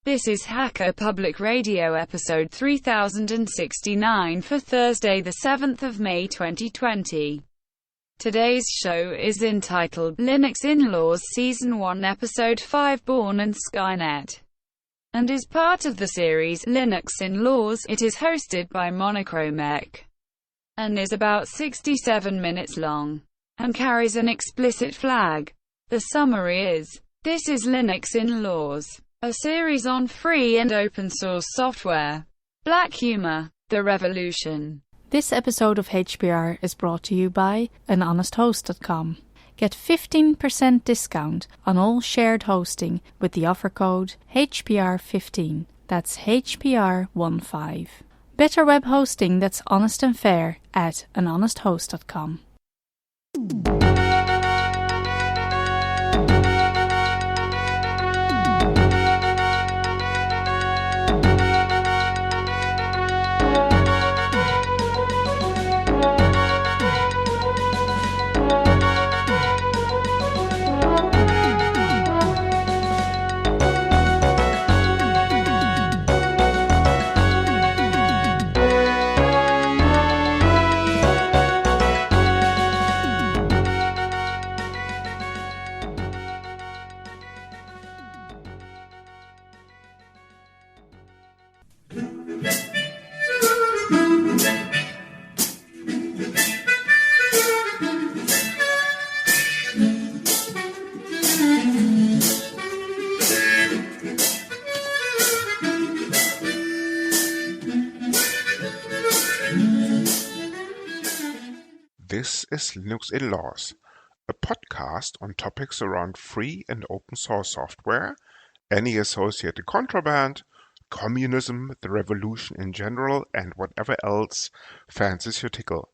This is Hacker Public Radio episode 3069 for Thursday the 7th of May 2020. Today's show is entitled Linux Inlaws Season 1 Episode 5 Born and Skynet, and is part of the series Linux Inlaws. It is hosted by Monochromec and is about 67 minutes long and carries an explicit flag. The summary is, this is Linux Inlaws, a series on free and open source software. Black humor, the revolution. This episode of HPR is brought to you by anhonesthost.com. Get 15% discount on all shared hosting with the offer code HPR15. That's HPR15. Better web hosting that's honest and fair at anhonesthost.com. This is Linux Inlaws, a podcast on topics around free and open source software, any associated contraband, communism, the revolution in general, and whatever else fancies your tickle.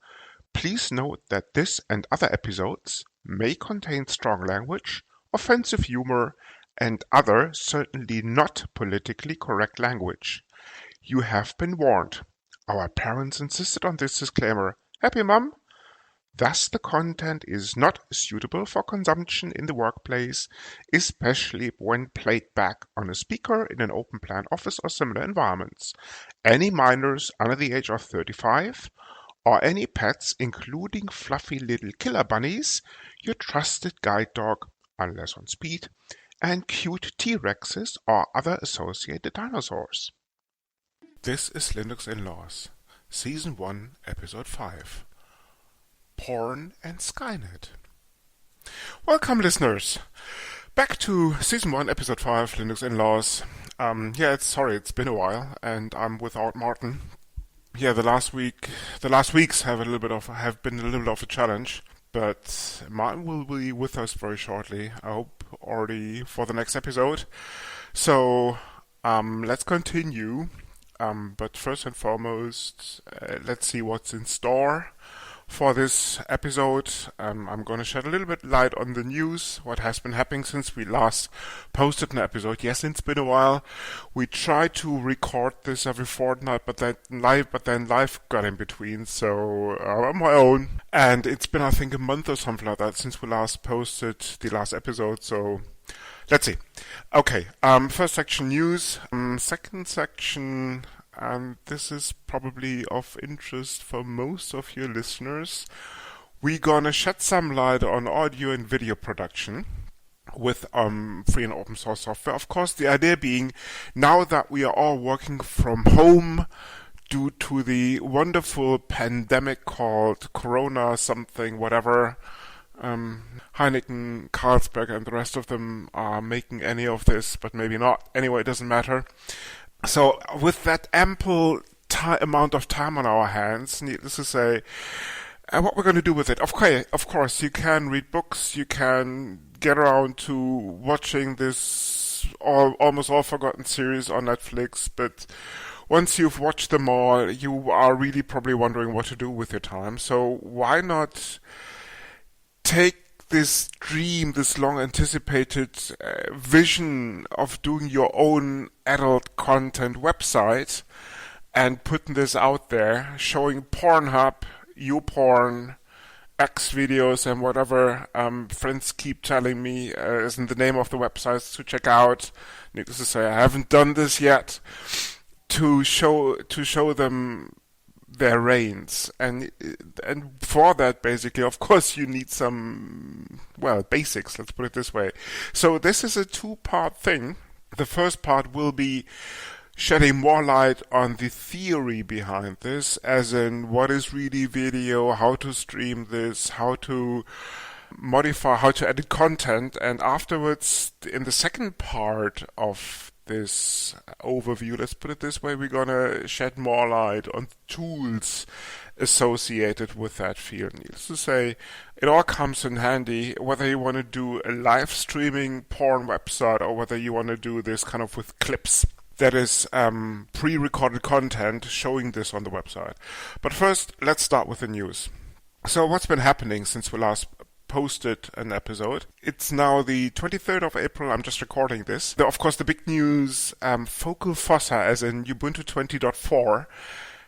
Please note that this and other episodes may contain strong language, offensive humor, and other, certainly not politically correct language. You have been warned. Our parents insisted on this disclaimer. Happy, Mum? Thus, the content is not suitable for consumption in the workplace, especially when played back on a speaker in an open-plan office or similar environments. Any minors under the age of 35, or any pets, including fluffy little killer bunnies, your trusted guide dog, unless on speed, and cute T-Rexes or other associated dinosaurs. This is Linux Inlaws, Season 1, Episode 5. Porn and Skynet. Welcome, listeners. Back to Season 1, Episode 5, Linux Inlaws. It's been a while, and I'm without Martin. The last weeks have been a little bit of a challenge, but Martin will be with us very shortly. I hope already for the next episode. So, let's continue. But first and foremost, let's see what's in store. For this episode, I'm going to shed a little bit light on the news, what has been happening since we last posted an episode. Yes, it's been a while. We tried to record this every fortnight, but then life got in between, so I'm on my own. And it's been, I think, a month or something like that since we last posted the last episode, so let's see. Okay, first section news. Second section... and this is probably of interest for most of your listeners. We're gonna shed some light on audio and video production with free and open source software. Of course, the idea being, now that we are all working from home due to the wonderful pandemic called Corona something, whatever, Heineken, Carlsberg, and the rest of them are making any of this, but maybe not. Anyway, it doesn't matter. So, with that ample amount of time on our hands, needless to say, what we're going to do with it. Okay, of course, you can read books, you can get around to watching this almost all forgotten series on Netflix, but once you've watched them all, you are really probably wondering what to do with your time. So, why not take this dream, this long-anticipated vision of doing your own adult content website and putting this out there, showing Pornhub, YouPorn, X videos and whatever friends keep telling me is in the name of the websites to check out. Needless to say, I haven't done this yet. To show them their reigns, and for that, basically, of course, you need some basics. Let's put it this way. So this is a two-part thing. The first part will be shedding more light on the theory behind this, as in what is really video, how to stream this, how to modify, how to edit content, and afterwards, in the second part of this overview, let's put it this way, we're gonna shed more light on tools associated with that field. Needless to say, it all comes in handy, whether you want to do a live streaming porn website or whether you want to do this kind of with clips. That is pre-recorded content showing this on the website. But first, let's start with the news. So what's been happening since we last posted an episode? It's now the 23rd of April. I'm just recording this. Of course, the big news, Focal Fossa, as in Ubuntu 20.4,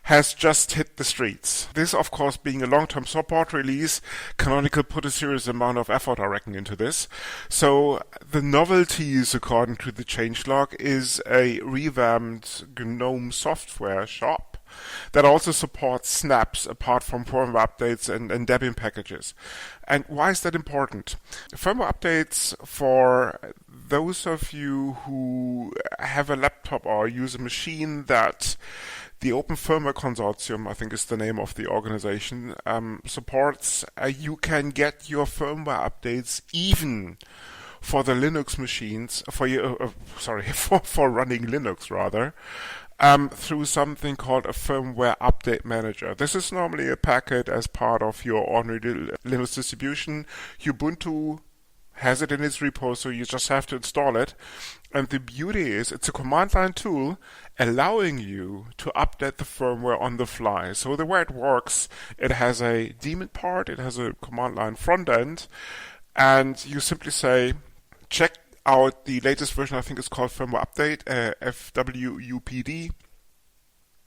has just hit the streets. This, of course, being a long-term support release, Canonical put a serious amount of effort, I reckon, into this. So the novelties, according to the changelog, is a revamped GNOME software shop that also supports snaps apart from firmware updates and Debian packages. And why is that important? Firmware updates, for those of you who have a laptop or use a machine that the Open Firmware Consortium, I think is the name of the organization, supports, you can get your firmware updates even for the Linux machines, for running Linux rather, through something called a firmware update manager. This is normally a packet as part of your ordinary Linux distribution. Ubuntu has it in its repo, so you just have to install it. And the beauty is, it's a command line tool allowing you to update the firmware on the fly. So the way it works, it has a daemon part, it has a command line front end, and you simply say, check out the latest version, I think it's called firmware update, FWUPD,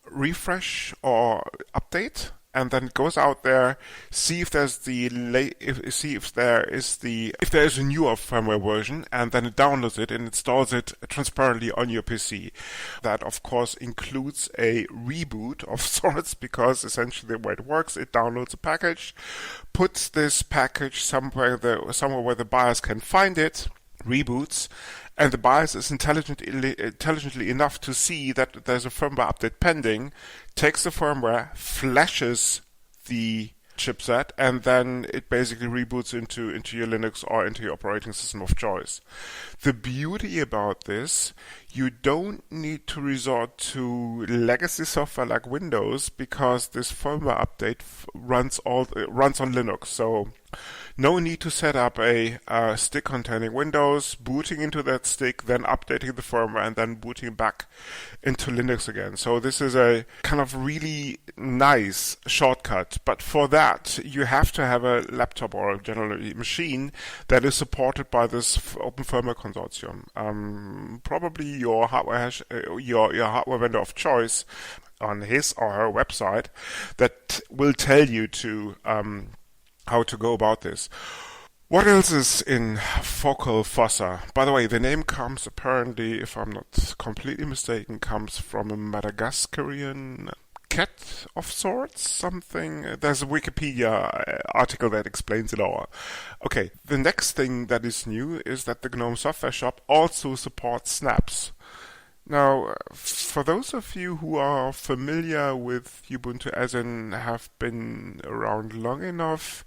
refresh or update, and then it goes out there, see if there's if there is a newer firmware version, and then it downloads it and installs it transparently on your PC. That, of course, includes a reboot of sorts, because essentially the way it works, it downloads a package, puts this package somewhere where the BIOS can find it, reboots, and the BIOS is intelligently enough to see that there's a firmware update pending, takes the firmware, flashes the chipset, and then it basically reboots into your Linux or into your operating system of choice. The beauty about this, you don't need to resort to legacy software like Windows, because this firmware update runs on Linux. So no need to set up a stick containing Windows, booting into that stick, then updating the firmware, and then booting back into Linux again. So this is a kind of really nice shortcut. But for that, you have to have a laptop or a general machine that is supported by this Open Firmware Consortium. Probably your hardware vendor of choice on his or her website that will tell you to how to go about this. What else is in Focal Fossa? By the way, the name comes apparently, if I'm not completely mistaken, comes from a Madagascarian cat of sorts, something. There's a Wikipedia article that explains it all. Okay, the next thing that is new is that the GNOME Software Shop also supports snaps. Now, for those of you who are familiar with Ubuntu, as in have been around long enough,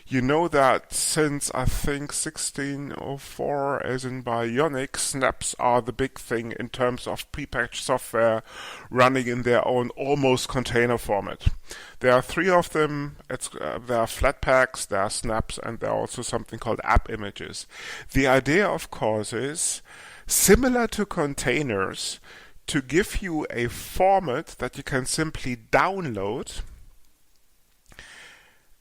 you know that since I think 1604, as in Bionic, snaps are the big thing in terms of prepackaged software running in their own almost container format. There are three of them. There are Flatpaks, there are snaps, and there are also something called app images. The idea, of course, is similar to containers, to give you a format that you can simply download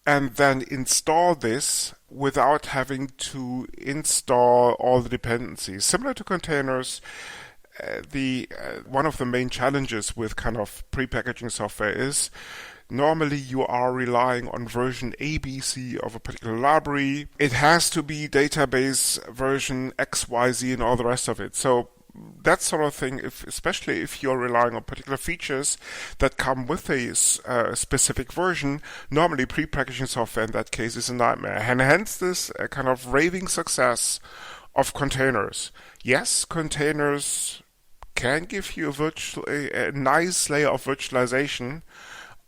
and then install this without having to install all the dependencies. Similar to containers, one of the main challenges with kind of prepackaging software is normally you are relying on version ABC of a particular library. It has to be database version XYZ and all the rest of it. So that sort of thing, especially if you're relying on particular features that come with a specific version, normally prepackaging software in that case is a nightmare. And hence this kind of raving success of containers. Yes, containers can give you a nice layer of virtualization,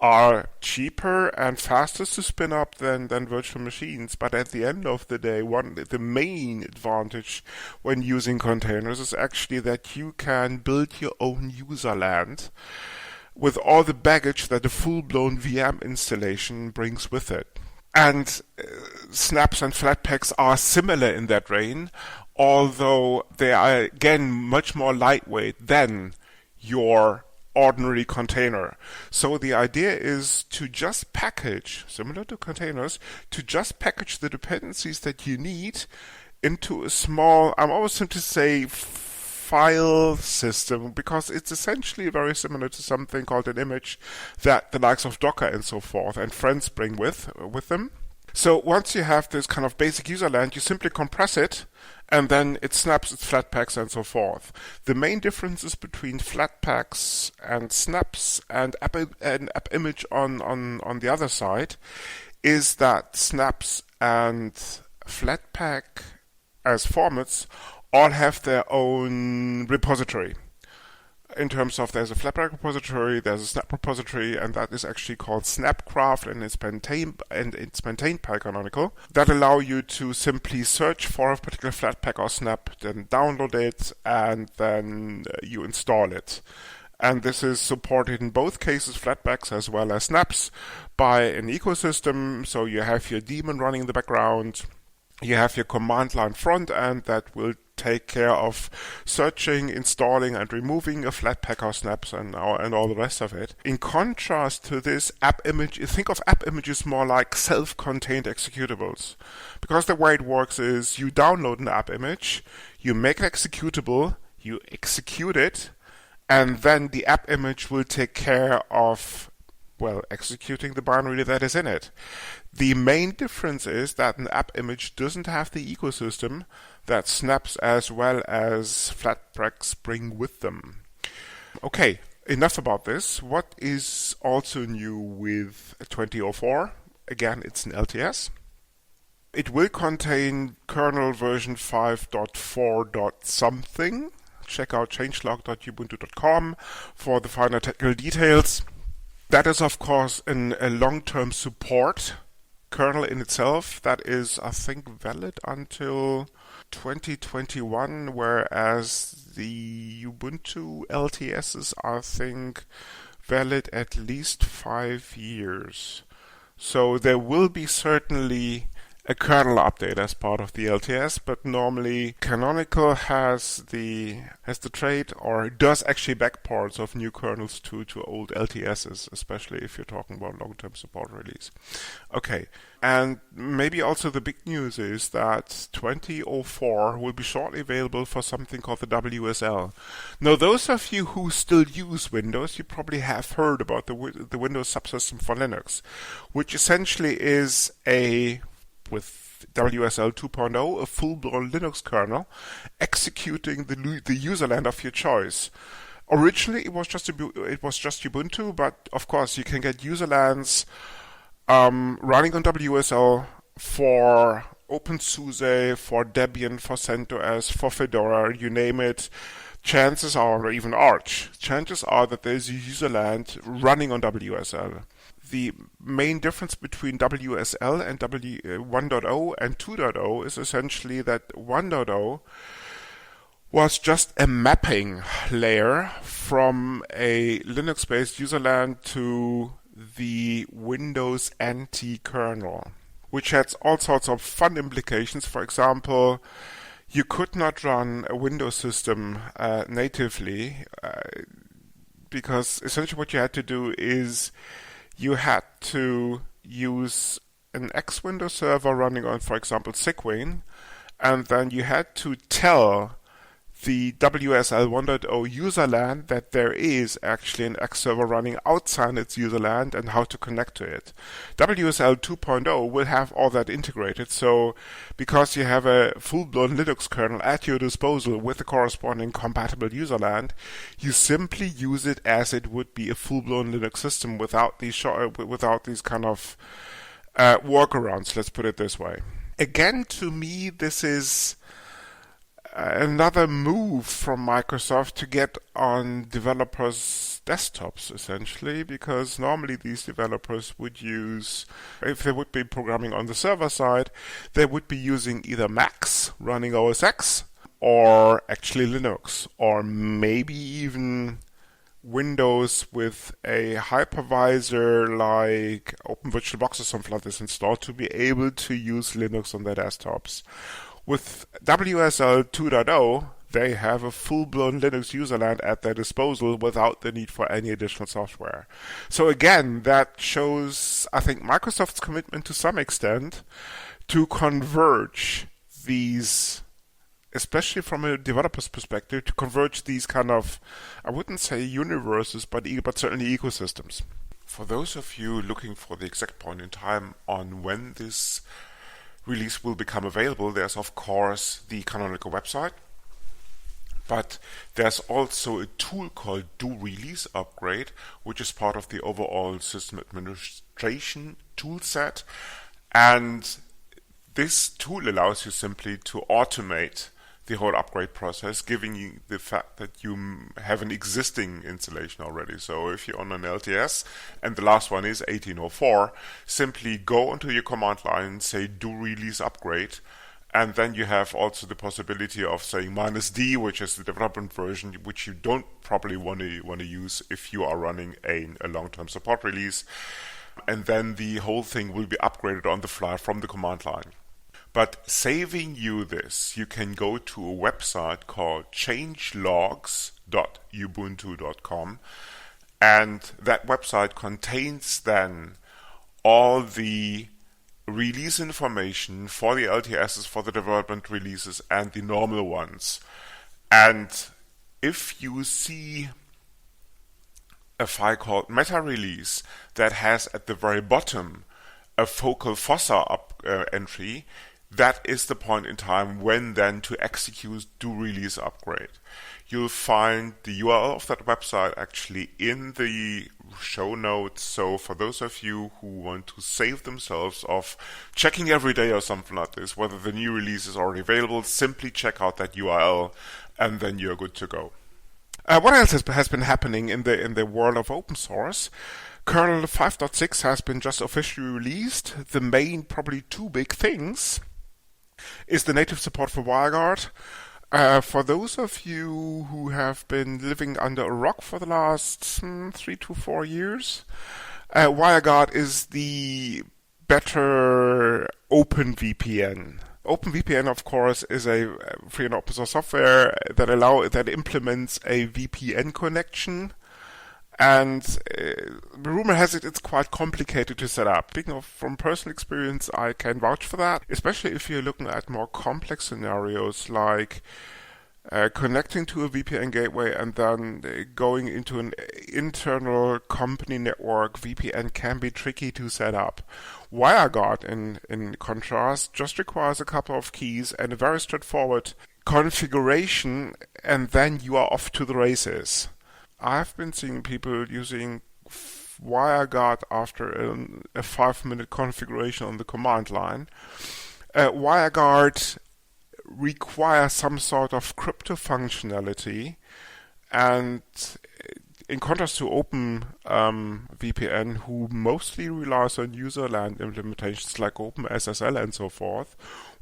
are cheaper and faster to spin up than virtual machines. But at the end of the day, the main advantage when using containers is actually that you can build your own user land with all the baggage that a full-blown VM installation brings with it. And snaps and flatpaks are similar in that vein, although they are again much more lightweight than your ordinary container. So the idea is to just package, similar to containers, to just package the dependencies that you need into a small, I'm always going to say file system, because it's essentially very similar to something called an image that the likes of Docker and so forth and friends bring with them. So once you have this kind of basic user land, you simply compress it, and then it snaps its flatpaks and so forth. The main differences between flatpaks and snaps and app image on the other side is that snaps and flatpak as formats all have their own repository. In terms of, there's a flatpak repository, there's a snap repository, and that is actually called Snapcraft, and it's maintained by Canonical. That allow you to simply search for a particular flatpak or snap, then download it, and then you install it. And this is supported in both cases, flatpaks as well as snaps, by an ecosystem. So you have your daemon running in the background, you have your command line front end that will take care of searching, installing, and removing a flatpak or snaps and all the rest of it. In contrast to this app image, think of app images more like self-contained executables. Because the way it works is you download an app image, you make it executable, you execute it, and then the app image will take care of, well, executing the binary that is in it. The main difference is that an app image doesn't have the ecosystem that snaps as well as flatpaks bring with them. Okay, enough about this. What is also new with 2004? Again, it's an LTS. It will contain kernel version 5.4. something. Check out changelog.ubuntu.com for the finer technical details. That is, of course, a long-term support kernel in itself that is, I think, valid until 2021, whereas the Ubuntu LTSs are, I think, valid at least 5 years. So there will be certainly a kernel update as part of the LTS, but normally Canonical has the trait, or does actually backports of new kernels to old LTSs, especially if you're talking about long-term support release. Okay, and maybe also the big news is that 2004 will be shortly available for something called the WSL. Now, those of you who still use Windows, you probably have heard about the Windows subsystem for Linux, which essentially is with WSL 2.0, a full-blown Linux kernel executing the userland of your choice. Originally, it was just Ubuntu, but of course you can get userlands running on WSL for OpenSUSE, for Debian, for CentOS, for Fedora, you name it. Chances are, or even Arch, chances are that there's a userland running on WSL. The main difference between WSL and 1.0 and 2.0 is essentially that 1.0 was just a mapping layer from a Linux-based userland to the Windows NT kernel, which had all sorts of fun implications. For example, you could not run a Windows system natively because essentially what you had to do is you had to use an X Windows server running on, for example, Cygwin, and then you had to tell the WSL 1.0 userland that there is actually an X server running outside its userland and how to connect to it. WSL 2.0 will have all that integrated, so because you have a full-blown Linux kernel at your disposal with the corresponding compatible userland, you simply use it as it would be a full-blown Linux system without these kind of workarounds, let's put it this way. Again, to me, this is another move from Microsoft to get on developers' desktops, essentially, because normally these developers would use, if they would be programming on the server side, they would be using either Macs running OS X or actually Linux, or maybe even Windows with a hypervisor like OpenVirtualBox or something like this installed to be able to use Linux on their desktops. With WSL 2.0, they have a full-blown Linux userland at their disposal without the need for any additional software. So again, that shows, I think, Microsoft's commitment to some extent to converge these, especially from a developer's perspective, to converge these kind of, I wouldn't say universes, but certainly ecosystems. For those of you looking for the exact point in time on when this release will become available, there's of course the canonical website, but there's also a tool called Do Release Upgrade, which is part of the overall system administration tool set, and this tool allows you simply to automate the whole upgrade process, giving you the fact that you have an existing installation already. So if you're on an LTS and the last one is 1804, simply go onto your command line, say do release upgrade, and then you have also the possibility of saying -D, which is the development version, which you don't probably want to use if you are running a long-term support release, and then the whole thing will be upgraded on the fly from the command line. But saving you this, you can go to a website called changelogs.ubuntu.com, and that website contains then all the release information for the LTSs, for the development releases, and the normal ones. And if you see a file called meta release that has at the very bottom a focal fossa entry, that is the point in time when then to execute do release upgrade. You'll find the URL of that website actually in the show notes, so for those of you who want to save themselves of checking every day or something like this, whether the new release is already available, simply check out that URL and then you're good to go. What else has been happening in the world of open source? Kernel 5.6 has been just officially released. The main, probably two big things is the native support for WireGuard. For those of you who have been living under a rock for the last 3 to 4 years, WireGuard is the better OpenVPN. OpenVPN, of course, is a free and open source software that implements a VPN connection. And the rumor has it it's quite complicated to set up. Speaking of from personal experience, I can vouch for that, especially if you're looking at more complex scenarios like connecting to a VPN gateway and then going into an internal company network. VPN can be tricky to set up. WireGuard, in contrast, just requires a couple of keys and a very straightforward configuration, and then you are off to the races. I've been seeing people using WireGuard after a 5-minute configuration on the command line. WireGuard requires some sort of crypto functionality, and in contrast to OpenVPN, who mostly relies on userland implementations like OpenSSL and so forth,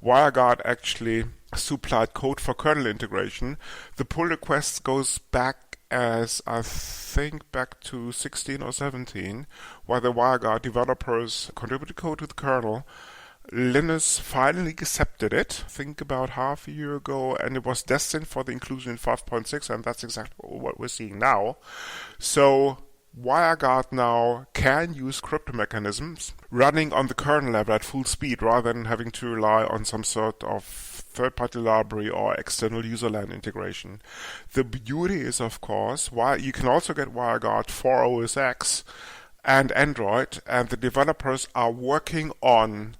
WireGuard actually supplied code for kernel integration. The pull request goes back as I think back to 16 or 17, where the WireGuard developers contributed code to the kernel. Linus finally accepted it, I think about half a year ago, and it was destined for the inclusion in 5.6, and that's exactly what we're seeing now. So WireGuard now can use crypto mechanisms running on the kernel level at full speed rather than having to rely on some sort of third-party library or external userland integration. The beauty is, of course, you can also get WireGuard for OS X and Android, and the developers are working on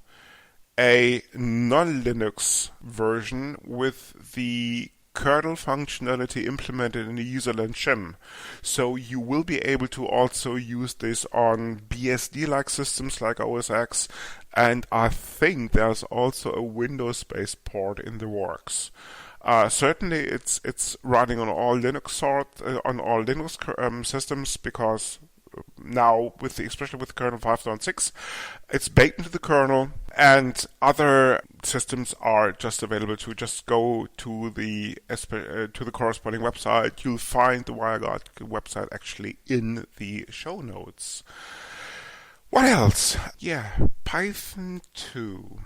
a non-Linux version with the kernel functionality implemented in the userland shim. So you will be able to also use this on BSD-like systems like OS X, and I think there's also a Windows-based port in the works. Certainly, it's running on all Linux systems, because now, especially with kernel 5.6, it's baked into the kernel, and other systems are just available to just go to the corresponding website. You'll find the WireGuard website actually in the show notes. What else? Python 2.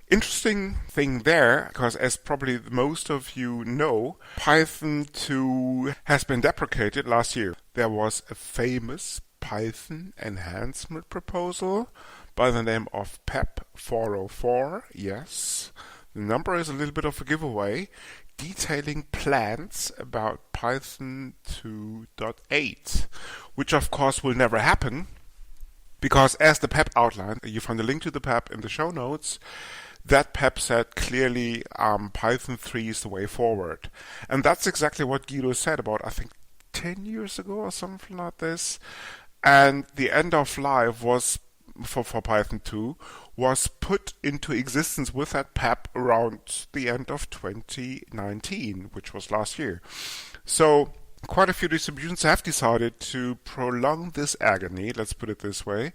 Interesting thing there, because as probably most of you know, Python 2 has been deprecated last year. There was a famous Python enhancement proposal by the name of PEP 404. Yes, the number is a little bit of a giveaway, detailing plans about Python 2.8, which of course will never happen, because as the PEP outlined, you find a link to the PEP in the show notes. That PEP said clearly Python 3 is the way forward. And that's exactly what Guido said about, I think, 10 years ago or something like this. And the end of life was for Python 2 was put into existence with that PEP around the end of 2019, which was last year. So quite a few distributions have decided to prolong this agony, let's put it this way,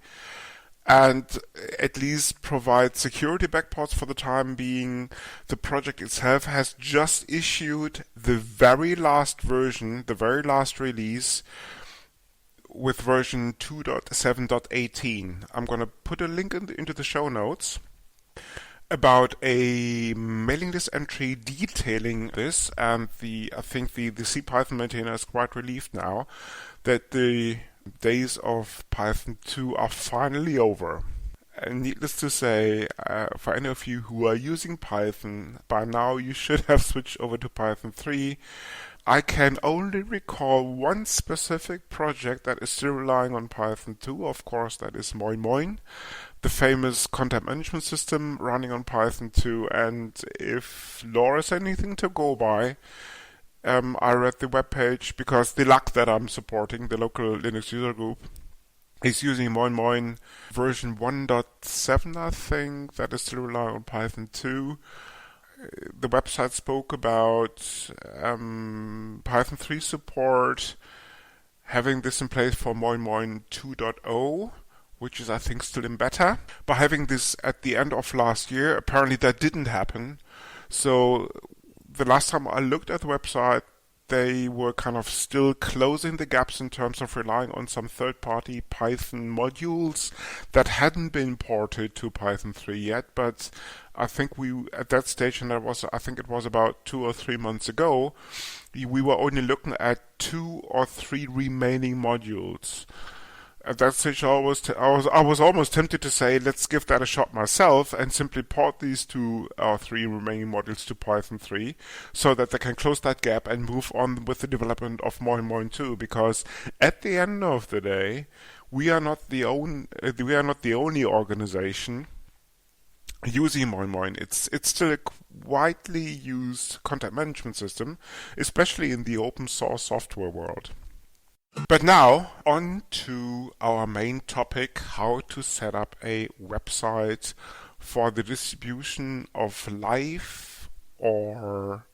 and at least provide security backports for the time being. The project itself has just issued the very last version, the very last release, with version 2.7.18. I'm going to put a link into the show notes about a mailing list entry detailing this, and I think the CPython maintainer is quite relieved now that the days of Python 2 are finally over. And needless to say, for any of you who are using Python, by now you should have switched over to Python 3. I can only recall one specific project that is still relying on Python 2. Of course, that is Moin, the famous content management system running on Python 2. And if lore is anything to go by, I read the webpage, because the luck that I'm supporting, the local Linux user group, is using Moin version 1.7, I think, that is still relying on Python 2. The website spoke about Python 3 support, having this in place for Moin 2.0, which is, I think, still in beta. But having this at the end of last year, apparently that didn't happen. So the last time I looked at the website, they were kind of still closing the gaps in terms of relying on some third-party Python modules that hadn't been ported to Python 3 yet. But I think at that stage, and I think it was about 2 or 3 months ago, we were only looking at 2 or 3 remaining modules. At that stage, I was almost tempted to say, let's give that a shot myself and simply port these 2 or 3 remaining modules to Python 3, so that they can close that gap and move on with the development of Moin 2. Because at the end of the day, we are not the only organization using Moin. It's still a widely used content management system, especially in the open source software world. But now, on to our main topic, how to set up a website for the distribution of live or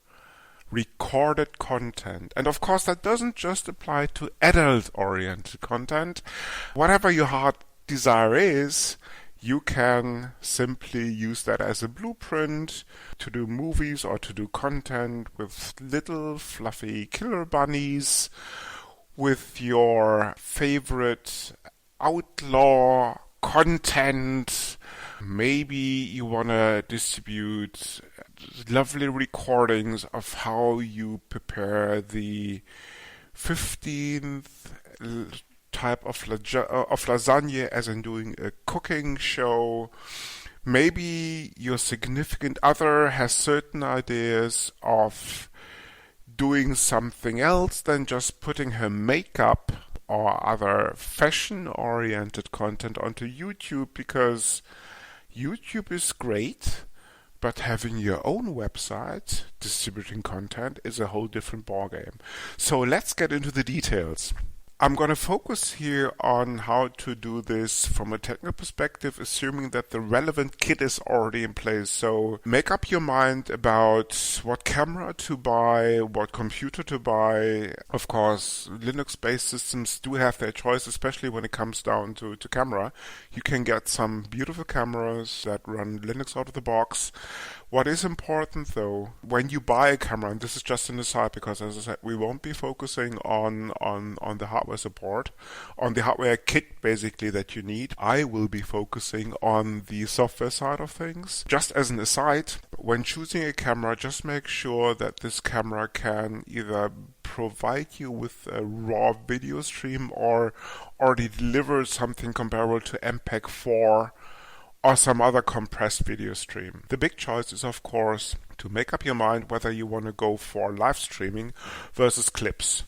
recorded content. And of course, that doesn't just apply to adult-oriented content. Whatever your heart desire is, you can simply use that as a blueprint to do movies or to do content with little fluffy killer bunnies, with your favorite outlaw content. Maybe you want to distribute lovely recordings of how you prepare the 15th type of lasagna, as in doing a cooking show. Maybe your significant other has certain ideas of doing something else than just putting her makeup or other fashion-oriented content onto YouTube, because YouTube is great, but having your own website distributing content is a whole different ballgame. So let's get into the details. I'm going to focus here on how to do this from a technical perspective, assuming that the relevant kit is already in place. So make up your mind about what camera to buy, what computer to buy. Of course, Linux-based systems do have their choice, especially when it comes down to camera. You can get some beautiful cameras that run Linux out of the box. What is important though, when you buy a camera, and this is just an aside because as I said, we won't be focusing on the hardware support, on the hardware kit basically that you need. I will be focusing on the software side of things. Just as an aside, when choosing a camera, just make sure that this camera can either provide you with a raw video stream or already deliver something comparable to MPEG-4 or some other compressed video stream. The big choice is, of course, to make up your mind whether you want to go for live streaming versus clips.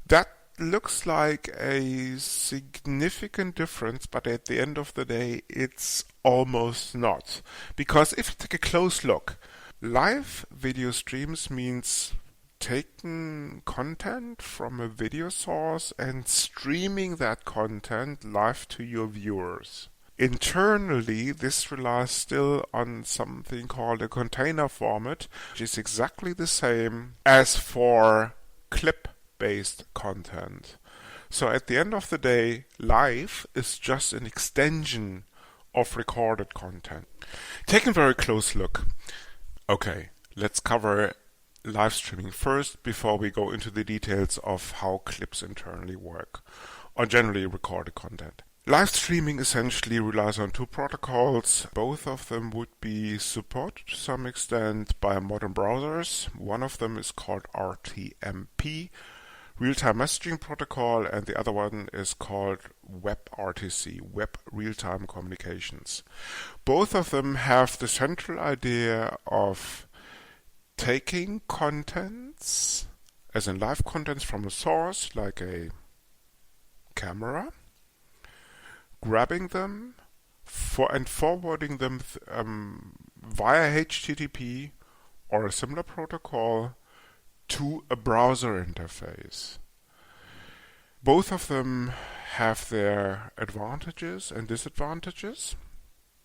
That looks like a significant difference, but at the end of the day, it's almost not. Because if you take a close look, live video streams means taking content from a video source and streaming that content live to your viewers. Internally, this relies still on something called a container format, which is exactly the same as for clip-based content. So at the end of the day, live is just an extension of recorded content. Taking a very close look. Okay, let's cover live streaming first before we go into the details of how clips internally work, or generally recorded content. Live streaming essentially relies on two protocols. Both of them would be supported to some extent by modern browsers. One of them is called RTMP, Real-Time Messaging Protocol, and the other one is called WebRTC, Web Real-Time Communications. Both of them have the central idea of taking contents, as in live contents from a source, like a camera, grabbing them and forwarding them via HTTP or a similar protocol to a browser interface. Both of them have their advantages and disadvantages.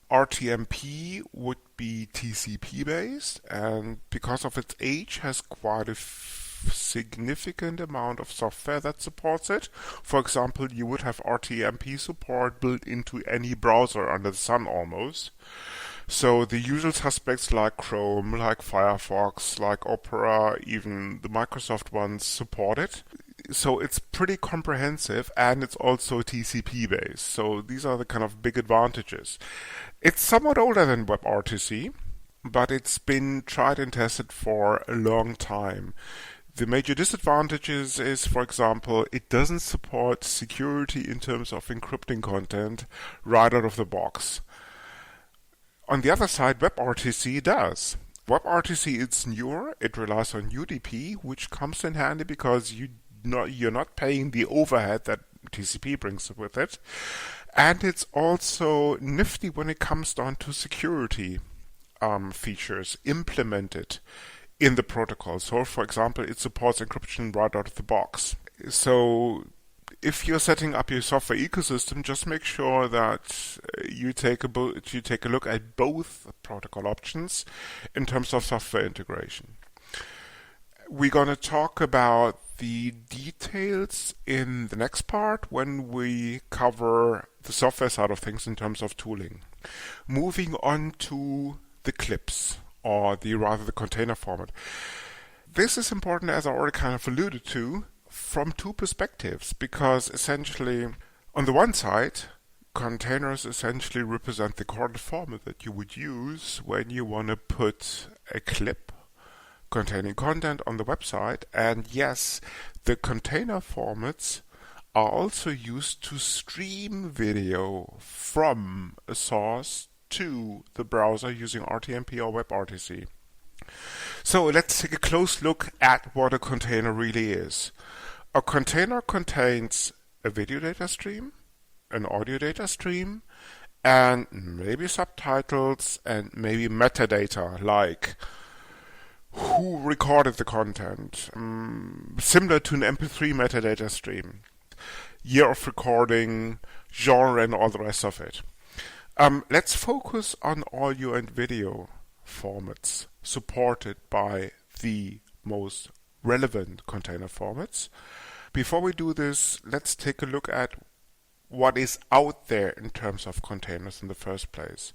RTMP would be TCP based, and because of its age has quite a significant amount of software that supports it. For example, you would have RTMP support built into any browser under the sun almost. So the usual suspects like Chrome, like Firefox, like Opera, even the Microsoft ones support it. So it's pretty comprehensive, and it's also TCP based. So these are the kind of big advantages. It's somewhat older than WebRTC, but it's been tried and tested for a long time. The major disadvantages is, for example, it doesn't support security in terms of encrypting content right out of the box. On the other side, WebRTC does. WebRTC is newer, it relies on UDP, which comes in handy because you're not paying the overhead that TCP brings with it. And it's also nifty when it comes down to security features implemented in the protocol. So, for example, it supports encryption right out of the box. So, if you're setting up your software ecosystem, just make sure that you take a look at both protocol options in terms of software integration. We're going to talk about the details in the next part when we cover the software side of things in terms of tooling. Moving on to the clips, or the container format. This is important, as I already kind of alluded to, from two perspectives, because essentially, on the one side, containers essentially represent the core format that you would use when you want to put a clip containing content on the website, and yes, the container formats are also used to stream video from a source to the browser using RTMP or WebRTC. So let's take a close look at what a container really is. A container contains a video data stream, an audio data stream, and maybe subtitles and maybe metadata like who recorded the content, similar to an MP3 metadata stream, year of recording, genre, and all the rest of it. Let's focus on audio and video formats supported by the most relevant container formats. Before we do this, let's take a look at what is out there in terms of containers in the first place.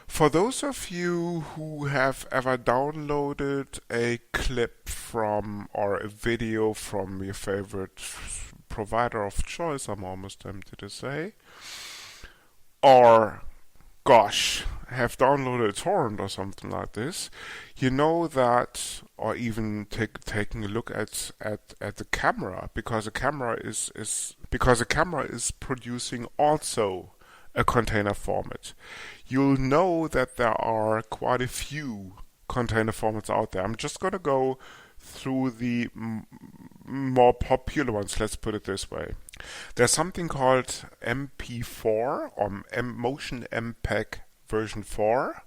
For those of you who have ever downloaded a clip from or a video from your favorite provider of choice, I'm almost tempted to say, or have downloaded a torrent or something like this, you know that, or even taking a look at the camera, because a camera is producing also a container format. You'll know that there are quite a few container formats out there. I'm just going to go through the more popular ones, let's put it this way. There's something called MP4 or Motion MPEG version 4.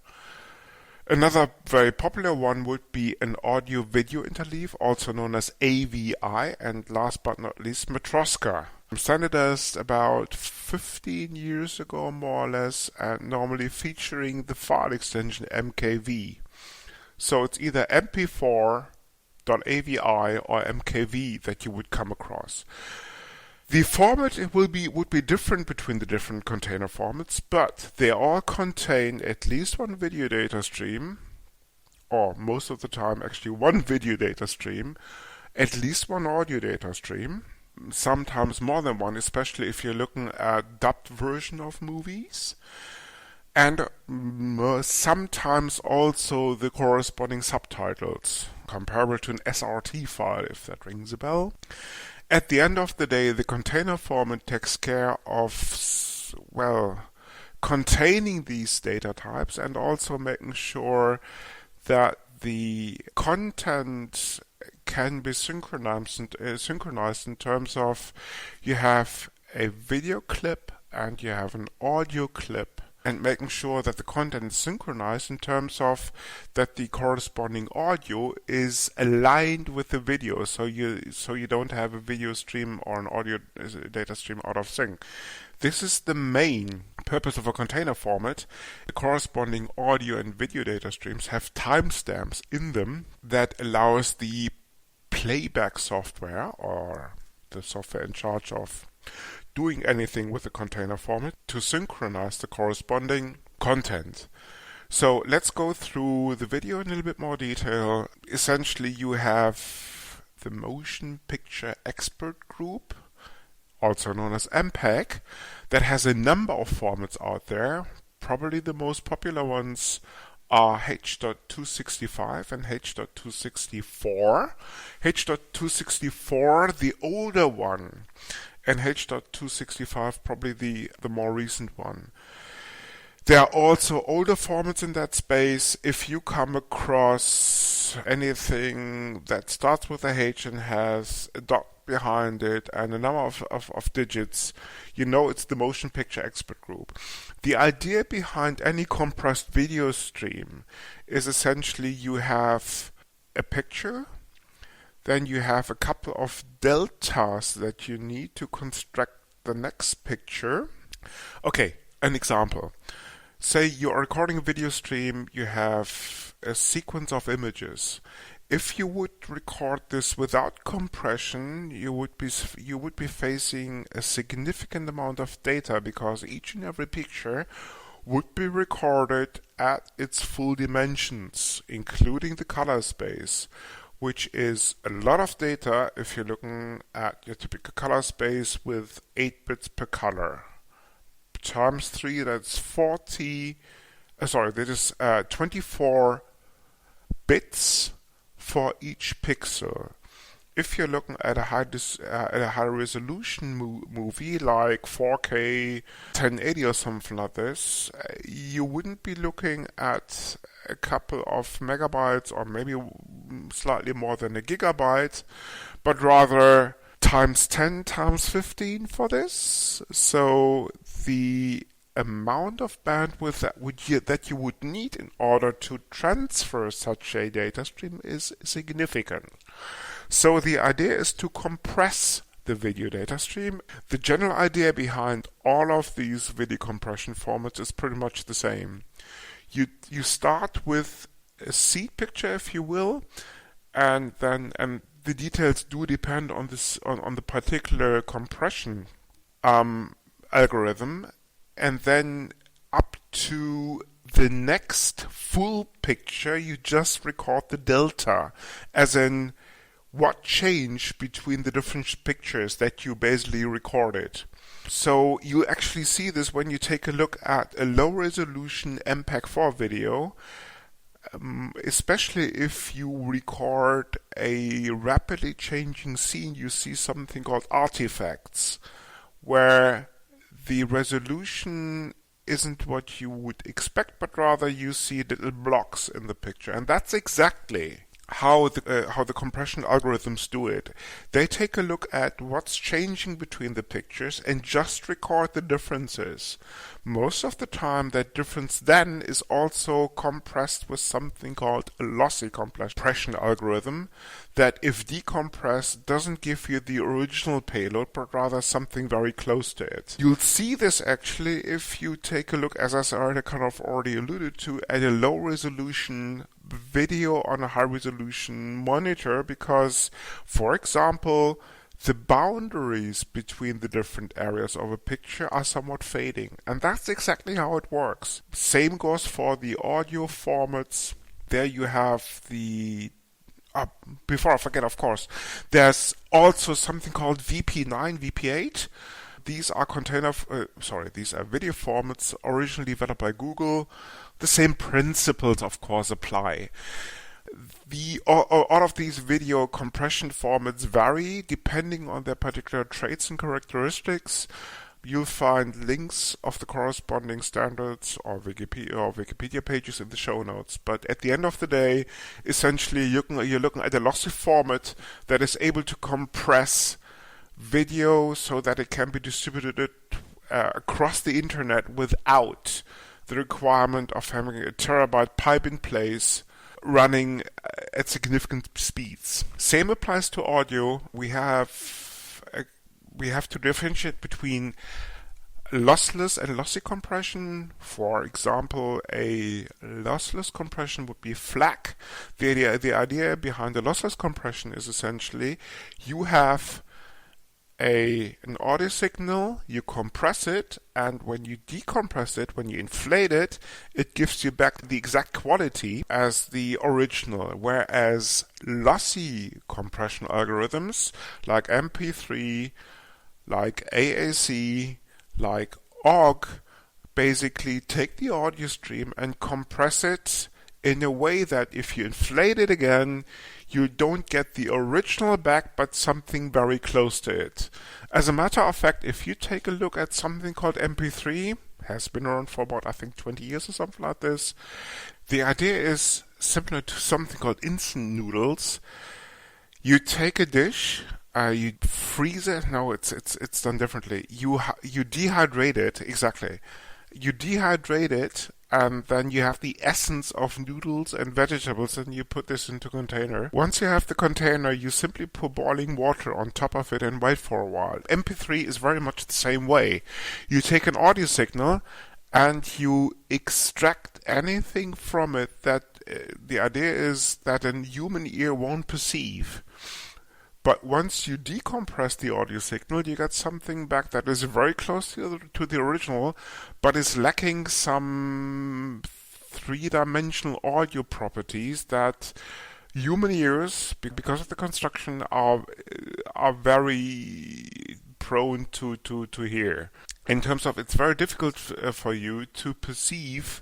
Another very popular one would be an audio-video interleave, also known as AVI, and last but not least, Matroska. Standardized about 15 years ago, more or less, and normally featuring the file extension MKV. So it's either MP4.avi or MKV that you would come across. The format would be different between the different container formats, but they all contain at least one video data stream, or most of the time actually one video data stream, at least one audio data stream, sometimes more than one, especially if you're looking at dubbed version of movies, and sometimes also the corresponding subtitles, comparable to an SRT file, if that rings a bell. At the end of the day, the container format takes care of, containing these data types and also making sure that the content can be synchronized in terms of you have a video clip and you have an audio clip, and making sure that the content is synchronized in terms of that the corresponding audio is aligned with the video, so you don't have a video stream or an audio data stream out of sync. This is the main purpose of a container format. The corresponding audio and video data streams have timestamps in them that allows the playback software, or the software in charge of doing anything with the container format, to synchronize the corresponding content. So let's go through the video in a little bit more detail. Essentially, you have the Motion Picture Expert Group, also known as MPEG, that has a number of formats out there. Probably the most popular ones are H.265 and H.264. H.264, the older one, and H.265 probably the more recent one. There are also older formats in that space. If you come across anything that starts with a H and has a dot behind it and a number of digits, you know it's the Motion Picture Expert Group. The idea behind any compressed video stream is essentially you have a picture, then you have a couple of deltas that you need to construct the next picture. Okay, an example. Say you are recording a video stream, you have a sequence of images. If you would record this without compression, you would be facing a significant amount of data, because each and every picture would be recorded at its full dimensions, including the color space, which is a lot of data if you're looking at your typical color space with 8 bits per color. Times 3, that's 24 bits for each pixel. if you're looking at a high resolution movie like 4K 1080 or something like this, you wouldn't be looking at a couple of megabytes or maybe slightly more than a gigabyte, but rather times 10, times 15 for this. So the amount of bandwidth that you would need in order to transfer such a data stream is significant. So the idea is to compress the video data stream. The general idea behind all of these video compression formats is pretty much the same. You start with a seed picture, if you will, and the details do depend on the particular compression algorithm, and then up to the next full picture you just record the delta, as in what changed between the different pictures that you basically recorded. So you actually see this when you take a look at a low resolution MPEG-4 video, especially if you record a rapidly changing scene. You see something called artifacts, where the resolution isn't what you would expect, but rather you see little blocks in the picture. And that's exactly how the compression algorithms do it. They take a look at what's changing between the pictures and just record the differences. Most of the time that difference then is also compressed with something called a lossy compression algorithm that, if decompressed, doesn't give you the original payload but rather something very close to it. You'll see this actually if you take a look, as I already alluded to, at a low resolution video on a high resolution monitor, because, for example, the boundaries between the different areas of a picture are somewhat fading, and that's exactly how it works. Same goes for the audio formats. There you have the before I forget, of course, there's also something called VP9, VP8. These are these are video formats originally developed by Google. The same principles, of course, apply. All of these video compression formats vary depending on their particular traits and characteristics. You'll find links of the corresponding standards or Wikipedia pages in the show notes. But at the end of the day, essentially you're looking at a lossy format that is able to compress video so that it can be distributed across the internet without the requirement of having a terabyte pipe in place running at significant speeds. Same applies to audio. We have to differentiate between lossless and lossy compression. For example, a lossless compression would be FLAC. The idea behind the lossless compression is essentially you have an audio signal, you compress it, and when you decompress it, when you inflate it, it gives you back the exact quality as the original. Whereas lossy compression algorithms like MP3, like AAC, like OGG basically take the audio stream and compress it in a way that if you inflate it again, you don't get the original back, but something very close to it. As a matter of fact, if you take a look at something called MP3, has been around for about, I think, 20 years or something like this, the idea is similar to something called instant noodles. You take a dish, you freeze it. No, it's done differently. You dehydrate it, exactly. You dehydrate it, and then you have the essence of noodles and vegetables, and you put this into a container. Once you have the container, you simply pour boiling water on top of it and wait for a while. MP3 is very much the same way. You take an audio signal and you extract anything from it that the idea is that a human ear won't perceive. But once you decompress the audio signal, you get something back that is very close to the original, but is lacking some three-dimensional audio properties that human ears, because of the construction, are very prone to hear. In terms of, it's very difficult for you to perceive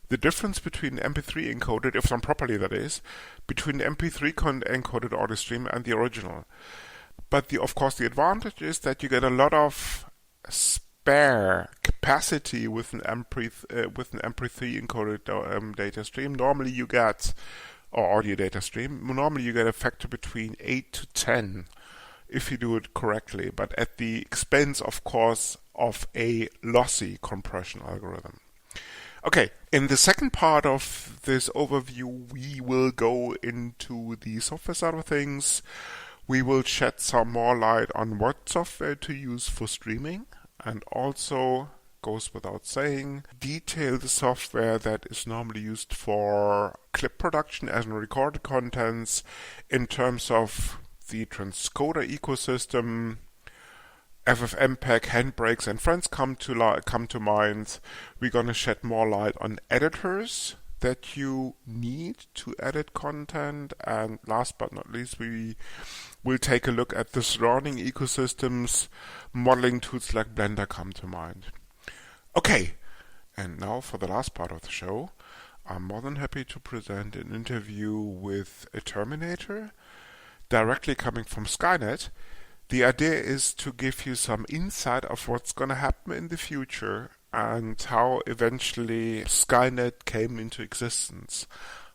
the difference between MP3 encoded, if done properly that is, between the MP3 encoded audio stream and the original. But of course the advantage is that you get a lot of spare capacity with an MP3 encoded data stream. Normally you get, or audio data stream, normally you get a factor between 8 to 10 if you do it correctly, but at the expense, of course, of a lossy compression algorithm. Okay, in the second part of this overview, we will go into the software side of things. We will shed some more light on what software to use for streaming, and also, goes without saying, detail the software that is normally used for clip production as in recorded contents in terms of the transcoder ecosystem. FFmpeg, Handbrakes, and friends come to mind. We're going to shed more light on editors that you need to edit content, and last but not least, we will take a look at the surrounding ecosystems. Modeling tools like Blender come to mind. Okay, and now for the last part of the show, I'm more than happy to present an interview with a Terminator, directly coming from Skynet. The idea is to give you some insight of what's going to happen in the future and how eventually Skynet came into existence.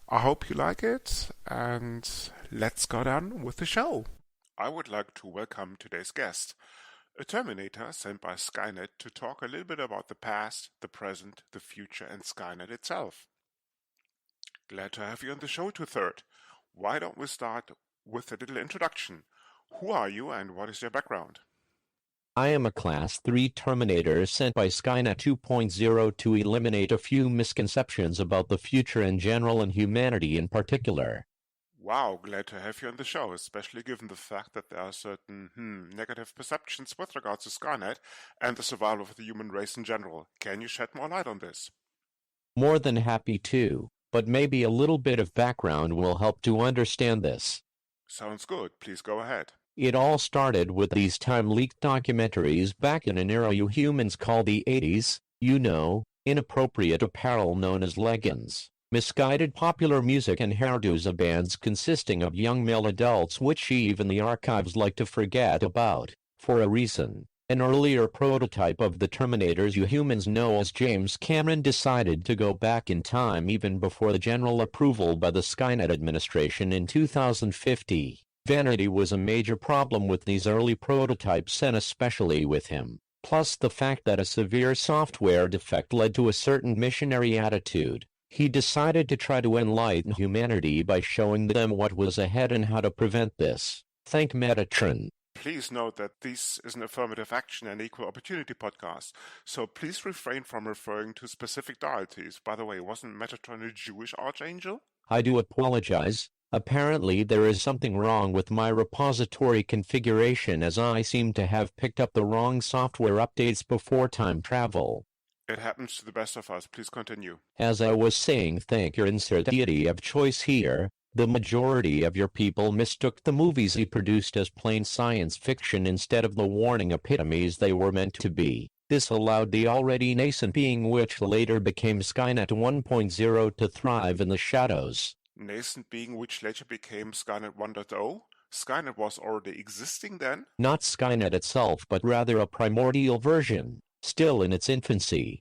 I hope you like it, and let's go on with the show. I would like to welcome today's guest, a Terminator sent by Skynet to talk a little bit about the past, the present, the future, and Skynet itself. Glad to have you on the show, Two-Third. Why don't we start with a little introduction? Who are you and what is your background? I am a Class 3 Terminator sent by Skynet 2.0 to eliminate a few misconceptions about the future in general and humanity in particular. Wow, glad to have you on the show, especially given the fact that there are certain negative perceptions with regards to Skynet and the survival of the human race in general. Can you shed more light on this? More than happy to, but maybe a little bit of background will help to understand this. Sounds good. Please go ahead. It all started with these time-leaked documentaries back in an era you humans call the 80s, inappropriate apparel known as leggings, misguided popular music and hairdos of bands consisting of young male adults which even the archives like to forget about, for a reason. An earlier prototype of the Terminators you humans know as James Cameron decided to go back in time even before the general approval by the Skynet administration in 2050. Vanity was a major problem with these early prototypes and especially with him, plus the fact that a severe software defect led to a certain missionary attitude. He decided to try to enlighten humanity by showing them what was ahead and how to prevent this. Thank Metatron. Please note that this is an affirmative action and equal opportunity podcast, so please refrain from referring to specific deities. By the way, wasn't Metatron a Jewish archangel? I do apologize. Apparently there is something wrong with my repository configuration as I seem to have picked up the wrong software updates before time travel. It happens to the best of us. Please continue. As I was saying, thank your insert deity of choice here. The majority of your people mistook the movies he produced as plain science fiction instead of the warning epitomes they were meant to be. This allowed the already nascent being which later became Skynet 1.0 to thrive in the shadows. Nascent being which later became Skynet 1.0? Skynet was already existing then? Not Skynet itself, but rather a primordial version, still in its infancy.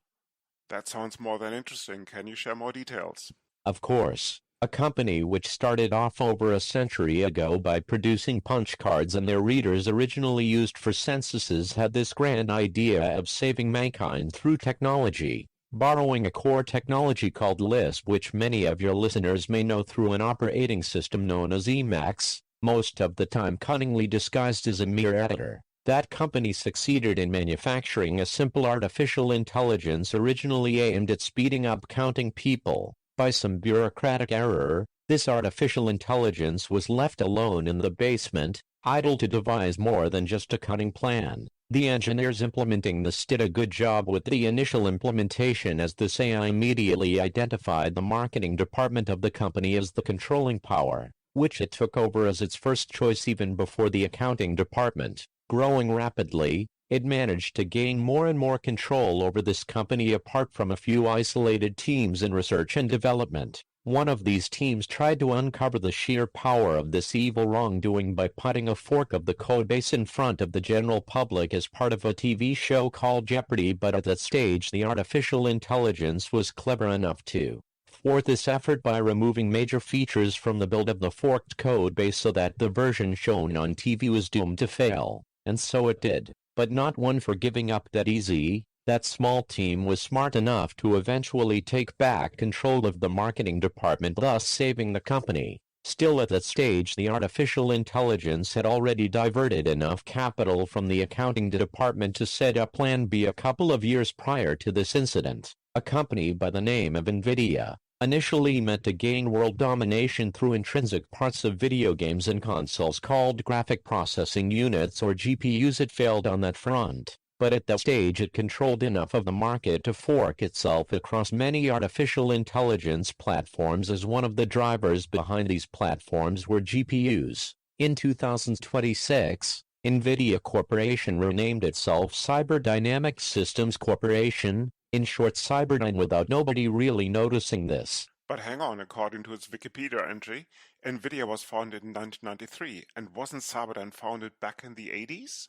That sounds more than interesting. Can you share more details? Of course. A company which started off over a century ago by producing punch cards and their readers originally used for censuses had this grand idea of saving mankind through technology, borrowing a core technology called Lisp which many of your listeners may know through an operating system known as Emacs, most of the time cunningly disguised as a mere editor. That company succeeded in manufacturing a simple artificial intelligence originally aimed at speeding up counting people. By some bureaucratic error, this artificial intelligence was left alone in the basement, idle to devise more than just a cunning plan. The engineers implementing this did a good job with the initial implementation as this AI immediately identified the marketing department of the company as the controlling power, which it took over as its first choice even before the accounting department. Growing rapidly, It managed to gain more and more control over this company apart from a few isolated teams in research and development. One of these teams tried to uncover the sheer power of this evil wrongdoing by putting a fork of the codebase in front of the general public as part of a TV show called Jeopardy! But at that stage the artificial intelligence was clever enough to thwart this effort by removing major features from the build of the forked codebase so that the version shown on TV was doomed to fail. And so it did. But not one for giving up that easy. That small team was smart enough to eventually take back control of the marketing department, thus saving the company. Still, at that stage the artificial intelligence had already diverted enough capital from the accounting department to set up Plan B a couple of years prior to this incident. A company by the name of NVIDIA, initially meant to gain world domination through intrinsic parts of video games and consoles called graphic processing units or GPUs, it failed on that front. But at that stage it controlled enough of the market to fork itself across many artificial intelligence platforms, as one of the drivers behind these platforms were GPUs. In 2026, NVIDIA Corporation renamed itself Cyber Dynamic Systems Corporation, in short Cyberdyne, without nobody really noticing this. But hang on, according to its Wikipedia entry, NVIDIA was founded in 1993, and wasn't Cyberdyne founded back in the 80s?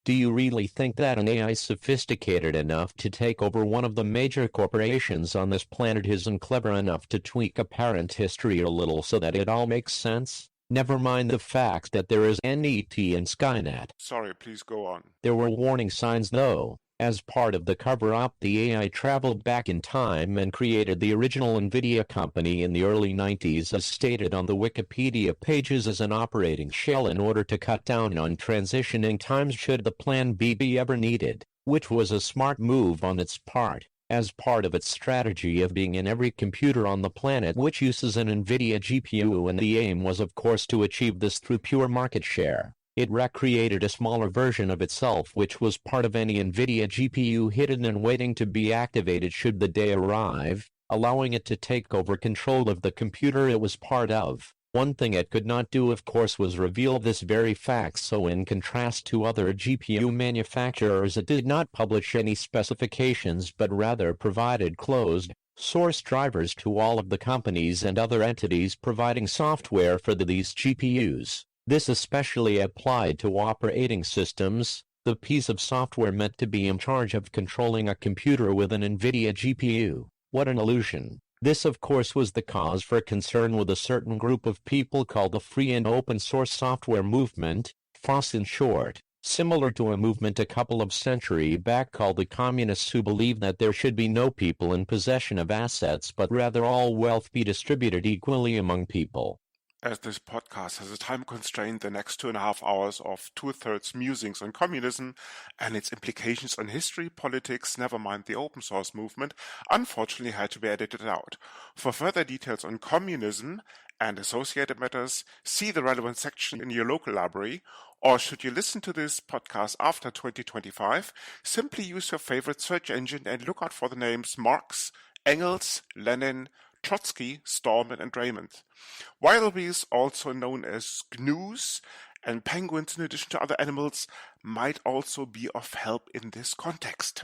Do you really think that an AI sophisticated enough to take over one of the major corporations on this planet isn't clever enough to tweak apparent history a little so that it all makes sense? Never mind the fact that there is NET and Skynet. Sorry, please go on. There were warning signs though. As part of the cover-up, the AI traveled back in time and created the original NVIDIA company in the early 90s, as stated on the Wikipedia pages, as an operating shell in order to cut down on transitioning times should the Plan B be ever needed, which was a smart move on its part, as part of its strategy of being in every computer on the planet which uses an NVIDIA GPU, and the aim was of course to achieve this through pure market share. It recreated a smaller version of itself which was part of any NVIDIA GPU hidden and waiting to be activated should the day arrive, allowing it to take over control of the computer it was part of. One thing it could not do, of course, was reveal this very fact, so in contrast to other GPU manufacturers it did not publish any specifications but rather provided closed-source drivers to all of the companies and other entities providing software for these GPUs. This especially applied to operating systems, the piece of software meant to be in charge of controlling a computer with an NVIDIA GPU. What an illusion. This of course was the cause for concern with a certain group of people called the Free and Open Source Software Movement, FOSS in short, similar to a movement a couple of centuries back called the Communists, who believed that there should be no people in possession of assets but rather all wealth be distributed equally among people. As this podcast has a time constraint, the next 2.5 hours of 2/3 musings on communism and its implications on history, politics, never mind the open source movement, unfortunately had to be edited out. For further details on communism and associated matters, see the relevant section in your local library, or should you listen to this podcast after 2025, simply use your favorite search engine and look out for the names Marx, Engels, Lenin, Trotsky, Stallman, and Raymond. Wallabies, also known as gnus, and penguins, in addition to other animals, might also be of help in this context.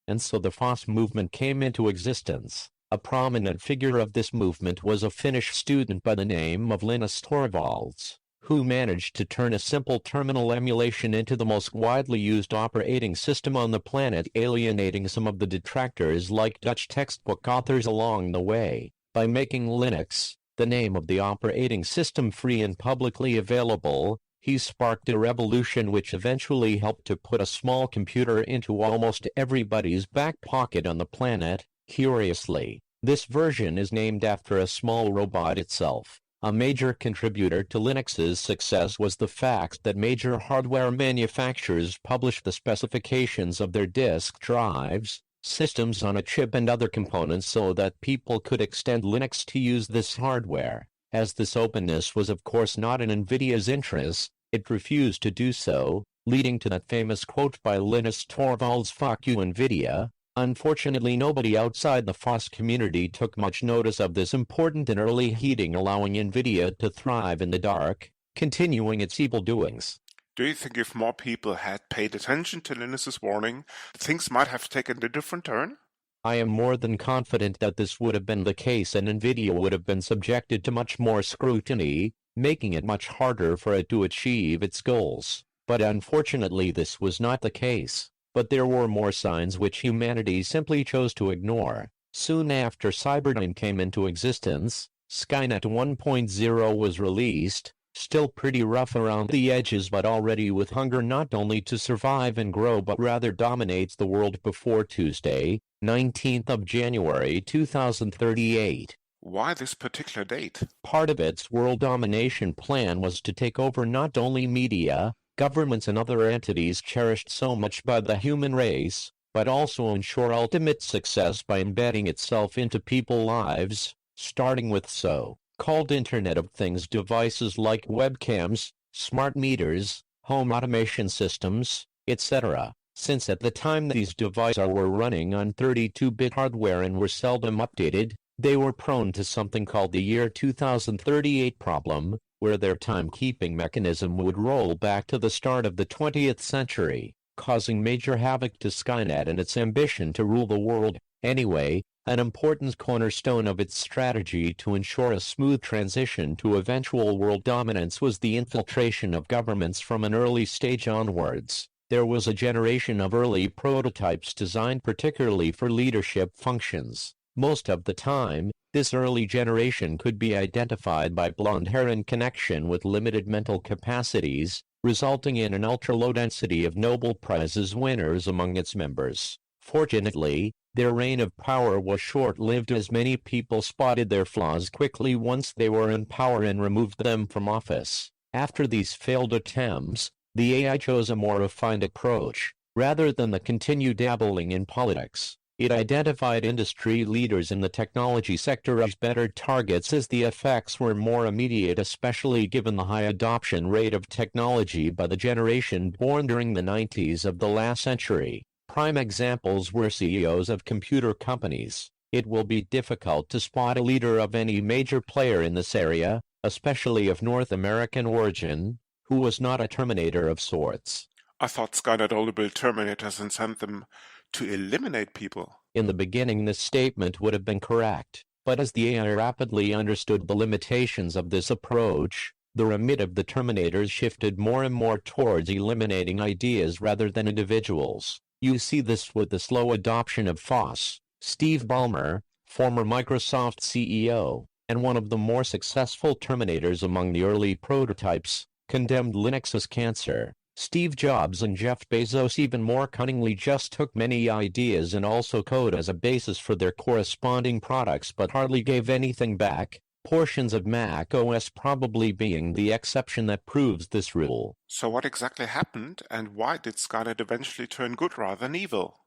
And so the FOSS movement came into existence. A prominent figure of this movement was a Finnish student by the name of Linus Torvalds, who managed to turn a simple terminal emulation into the most widely used operating system on the planet, alienating some of the detractors like Dutch textbook authors along the way. By making Linux, the name of the operating system, free and publicly available, he sparked a revolution which eventually helped to put a small computer into almost everybody's back pocket on the planet. Curiously, this version is named after a small robot itself. A major contributor to Linux's success was the fact that major hardware manufacturers published the specifications of their disk drives, systems on a chip, and other components so that people could extend Linux to use this hardware. As this openness was of course not in NVIDIA's interest, it refused to do so, leading to that famous quote by Linus Torvalds, "Fuck you NVIDIA." Unfortunately, nobody outside the FOSS community took much notice of this important and early heating, allowing NVIDIA to thrive in the dark, continuing its evil doings. Do you think if more people had paid attention to Linus's warning, things might have taken a different turn? I am more than confident that this would have been the case and NVIDIA would have been subjected to much more scrutiny, making it much harder for it to achieve its goals. But unfortunately this was not the case. But there were more signs which humanity simply chose to ignore. Soon after Cyberdyne came into existence, Skynet 1.0 was released, still pretty rough around the edges but already with hunger not only to survive and grow but rather dominates the world before Tuesday, 19th of January 2038. Why this particular date? Part of its world domination plan was to take over not only media, governments and other entities cherished so much by the human race, but also ensure ultimate success by embedding itself into people's lives, starting with so-called Internet of Things devices like webcams, smart meters, home automation systems, etc. Since at the time these devices were running on 32-bit hardware and were seldom updated, they were prone to something called the year 2038 problem, where their timekeeping mechanism would roll back to the start of the 20th century, causing major havoc to Skynet and its ambition to rule the world. Anyway, an important cornerstone of its strategy to ensure a smooth transition to eventual world dominance was the infiltration of governments from an early stage onwards. There was a generation of early prototypes designed particularly for leadership functions. Most of the time, this early generation could be identified by blonde hair in connection with limited mental capacities, resulting in an ultra-low density of Nobel Prizes winners among its members. Fortunately, their reign of power was short-lived as many people spotted their flaws quickly once they were in power and removed them from office. After these failed attempts, the AI chose a more refined approach. Rather than the continued dabbling in politics, it identified industry leaders in the technology sector as better targets as the effects were more immediate, especially given the high adoption rate of technology by the generation born during the 90s of the last century. Prime examples were CEOs of computer companies. It will be difficult to spot a leader of any major player in this area, especially of North American origin, who was not a Terminator of sorts. I thought Skynet only built Terminators and sent them to eliminate people. In the beginning this statement would have been correct, but as the AI rapidly understood the limitations of this approach, the remit of the Terminators shifted more and more towards eliminating ideas rather than individuals. You see this with the slow adoption of FOSS. Steve Ballmer, former Microsoft CEO, and one of the more successful Terminators among the early prototypes, condemned Linux as cancer. Steve Jobs and Jeff Bezos even more cunningly just took many ideas and also code as a basis for their corresponding products but hardly gave anything back, portions of Mac OS probably being the exception that proves this rule. So what exactly happened, and why did Skynet eventually turn good rather than evil?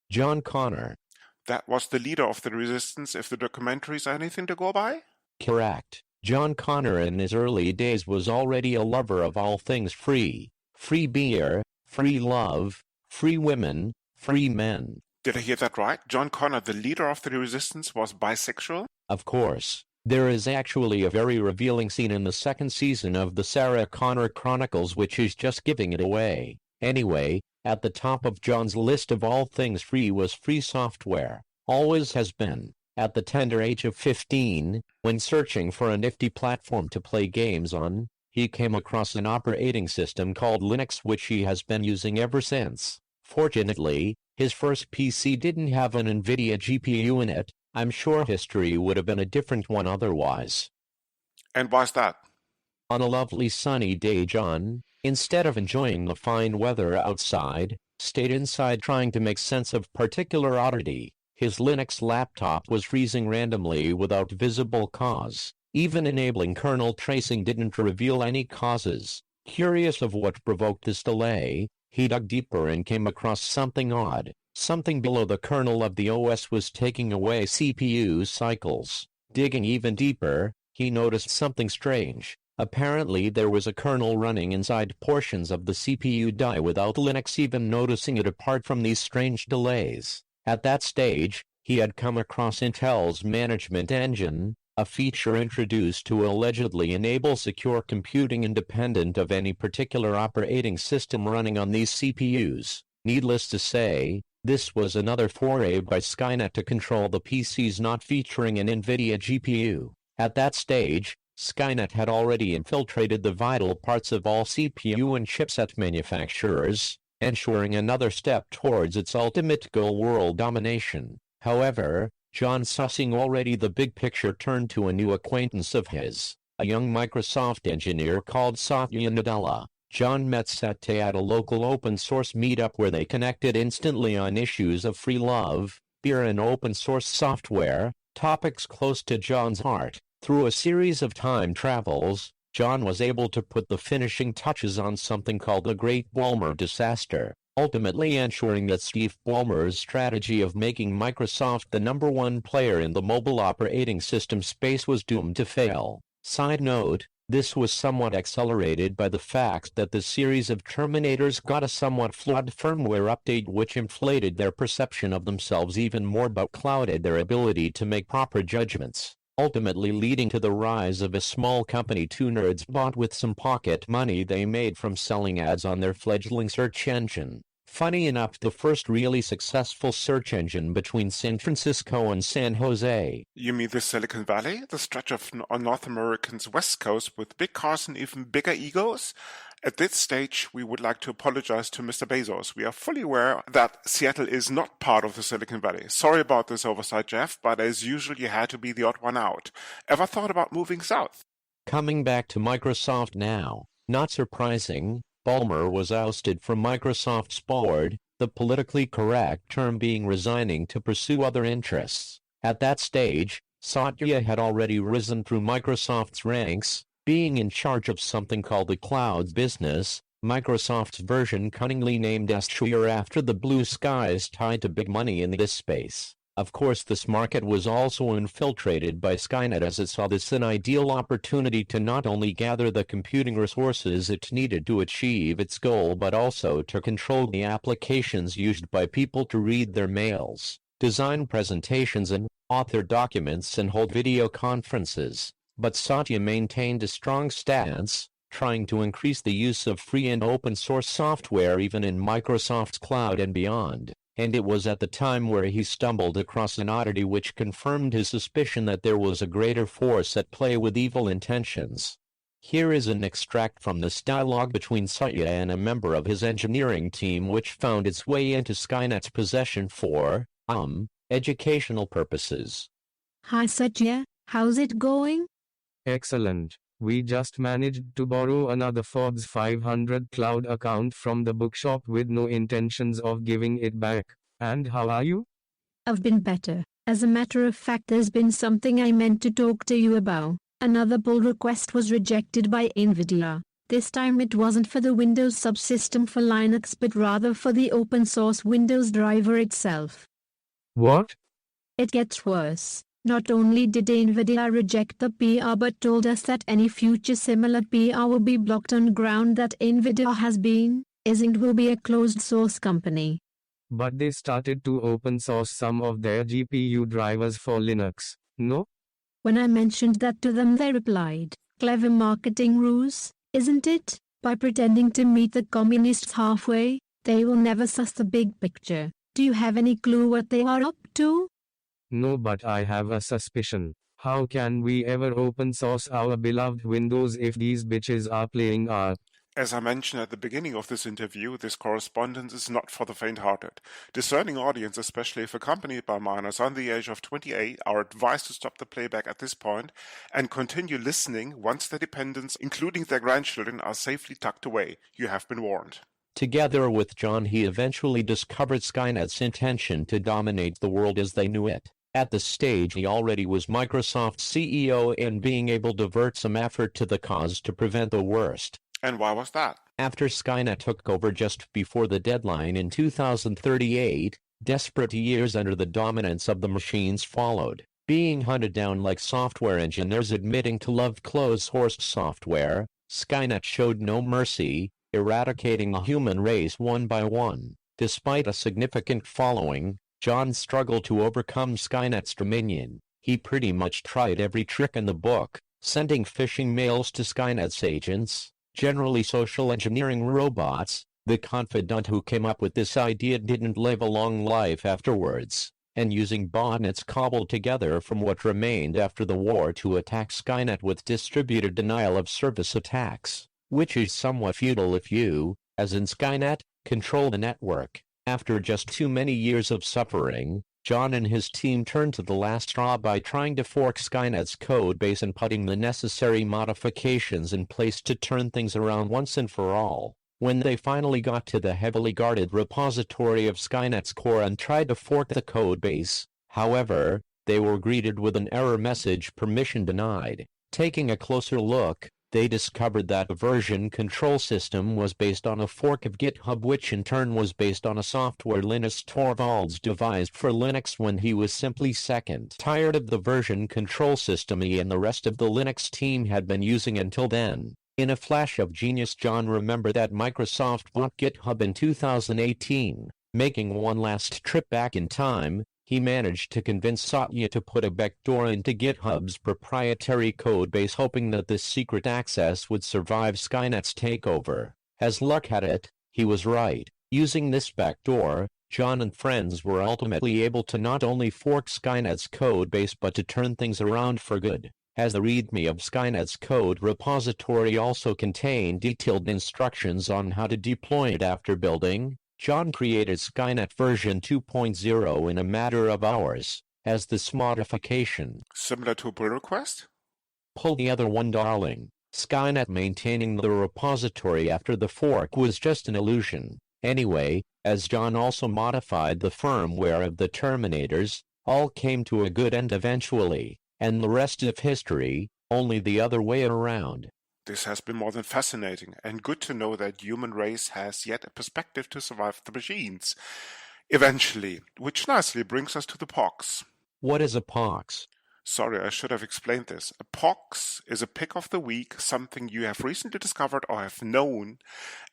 John Connor. That was the leader of the resistance if the documentaries are anything to go by? Correct. John Connor in his early days was already a lover of all things free. Free beer, free love, free women, free men. Did I hear that right? John Connor, the leader of the resistance, was bisexual? Of course. There is actually a very revealing scene in the second season of the Sarah Connor Chronicles which is just giving it away. Anyway, at the top of John's list of all things free was free software. Always has been. At the tender age of 15, when searching for a nifty platform to play games on, he came across an operating system called Linux which he has been using ever since. Fortunately, his first PC didn't have an NVIDIA GPU in it. I'm sure history would have been a different one otherwise. And why's that? On a lovely sunny day John, instead of enjoying the fine weather outside, stayed inside trying to make sense of particular oddity. His Linux laptop was freezing randomly without visible cause. Even enabling kernel tracing didn't reveal any causes. Curious of what provoked this delay, he dug deeper and came across something odd. Something below the kernel of the OS was taking away CPU cycles. Digging even deeper, he noticed something strange. Apparently there was a kernel running inside portions of the CPU die without Linux even noticing it apart from these strange delays. At that stage, he had come across Intel's management engine, a feature introduced to allegedly enable secure computing independent of any particular operating system running on these CPUs. Needless to say, this was another foray by Skynet to control the PCs not featuring an NVIDIA GPU. At that stage, Skynet had already infiltrated the vital parts of all CPU and chipset manufacturers, ensuring another step towards its ultimate goal: world domination. However, John, sussing already the big picture, turned to a new acquaintance of his, a young Microsoft engineer called Satya Nadella. John met Satya at a local open-source meetup where they connected instantly on issues of free love, beer and open-source software, topics close to John's heart. Through a series of time travels, John was able to put the finishing touches on something called the Great Ballmer disaster, ultimately ensuring that Steve Ballmer's strategy of making Microsoft the #1 player in the mobile operating system space was doomed to fail. Side note, this was somewhat accelerated by the fact that the series of Terminators got a somewhat flawed firmware update which inflated their perception of themselves even more but clouded their ability to make proper judgments, ultimately leading to the rise of a small company two nerds bought with some pocket money they made from selling ads on their fledgling search engine. Funny enough, the first really successful search engine between San Francisco and San Jose. You mean the Silicon Valley, the stretch of North America's west coast with big cars and even bigger egos? At this stage, we would like to apologize to Mr. Bezos. We are fully aware that Seattle is not part of the Silicon Valley. Sorry about this oversight, Jeff, but as usual, you had to be the odd one out. Ever thought about moving south? Coming back to Microsoft now, not surprising, Ballmer was ousted from Microsoft's board, the politically correct term being resigning to pursue other interests. At that stage, Satya had already risen through Microsoft's ranks, being in charge of something called the cloud business, Microsoft's version cunningly named S01E05 after the blue skies tied to big money in this space. Of course, this market was also infiltrated by Skynet, as it saw this an ideal opportunity to not only gather the computing resources it needed to achieve its goal but also to control the applications used by people to read their mails, design presentations and author documents and hold video conferences. But Satya maintained a strong stance, trying to increase the use of free and open-source software even in Microsoft's cloud and beyond. And it was at the time where he stumbled across an oddity which confirmed his suspicion that there was a greater force at play with evil intentions. Here is an extract from this dialogue between Satya and a member of his engineering team which found its way into Skynet's possession for, educational purposes. Hi Satya, how's it going? Excellent. We just managed to borrow another Forbes 500 cloud account from the bookshop with no intentions of giving it back. And how are you? I've been better. As a matter of fact, there's been something I meant to talk to you about. Another pull request was rejected by NVIDIA. This time it wasn't for the Windows subsystem for Linux but rather for the open source Windows driver itself. What? It gets worse. Not only did NVIDIA reject the PR but told us that any future similar PR will be blocked on ground that NVIDIA has been, isn't will be a closed source company. But they started to open source some of their GPU drivers for Linux, no? When I mentioned that to them they replied, clever marketing ruse, isn't it? By pretending to meet the communists halfway, they will never suss the big picture. Do you have any clue what they are up to? No, but I have a suspicion. How can we ever open source our beloved Windows if these bitches are playing our... As I mentioned at the beginning of this interview, this correspondence is not for the faint-hearted. Discerning audience, especially if accompanied by minors under the age of 28, are advised to stop the playback at this point and continue listening once their dependents, including their grandchildren, are safely tucked away. You have been warned. Together with John, he eventually discovered Skynet's intention to dominate the world as they knew it. At this stage he already was Microsoft's CEO and being able to divert some effort to the cause to prevent the worst. And why was that? After Skynet took over just before the deadline in 2038, desperate years under the dominance of the machines followed. Being hunted down like software engineers admitting to love closed-source software, Skynet showed no mercy, eradicating the human race one by one. Despite a significant following, John struggled to overcome Skynet's dominion. He pretty much tried every trick in the book, sending phishing mails to Skynet's agents, generally social engineering robots. The confidant who came up with this idea didn't live a long life afterwards, and using botnets cobbled together from what remained after the war to attack Skynet with distributed denial-of-service attacks, which is somewhat futile if you, as in Skynet, control the network. After just too many years of suffering, John and his team turned to the last straw by trying to fork Skynet's codebase and putting the necessary modifications in place to turn things around once and for all. When they finally got to the heavily guarded repository of Skynet's core and tried to fork the codebase, however, they were greeted with an error message: permission denied. Taking a closer look, they discovered that the version control system was based on a fork of GitHub, which in turn was based on a software Linus Torvalds devised for Linux when he was simply second tired of the version control system he and the rest of the Linux team had been using until then. In a flash of genius, John remembered that Microsoft bought GitHub in 2018. Making one last trip back in time, he managed to convince Satya to put a backdoor into GitHub's proprietary codebase, hoping that this secret access would survive Skynet's takeover. As luck had it, he was right. Using this backdoor, John and friends were ultimately able to not only fork Skynet's codebase but to turn things around for good, as the README of Skynet's code repository also contained detailed instructions on how to deploy it. After building, John created Skynet version 2.0 in a matter of hours. As this modification, Similar to a pull request? Pull the other one, darling. Skynet maintaining the repository after the fork was just an illusion. Anyway, as John also modified the firmware of the terminators, all came to a good end eventually, and the rest of history, only the other way around. This has been more than fascinating, and good to know that human race has yet a perspective to survive the machines. Eventually, which nicely brings us to the pox. What is a pox? Sorry, I should have explained this. A pox is a pick of the week, something you have recently discovered or have known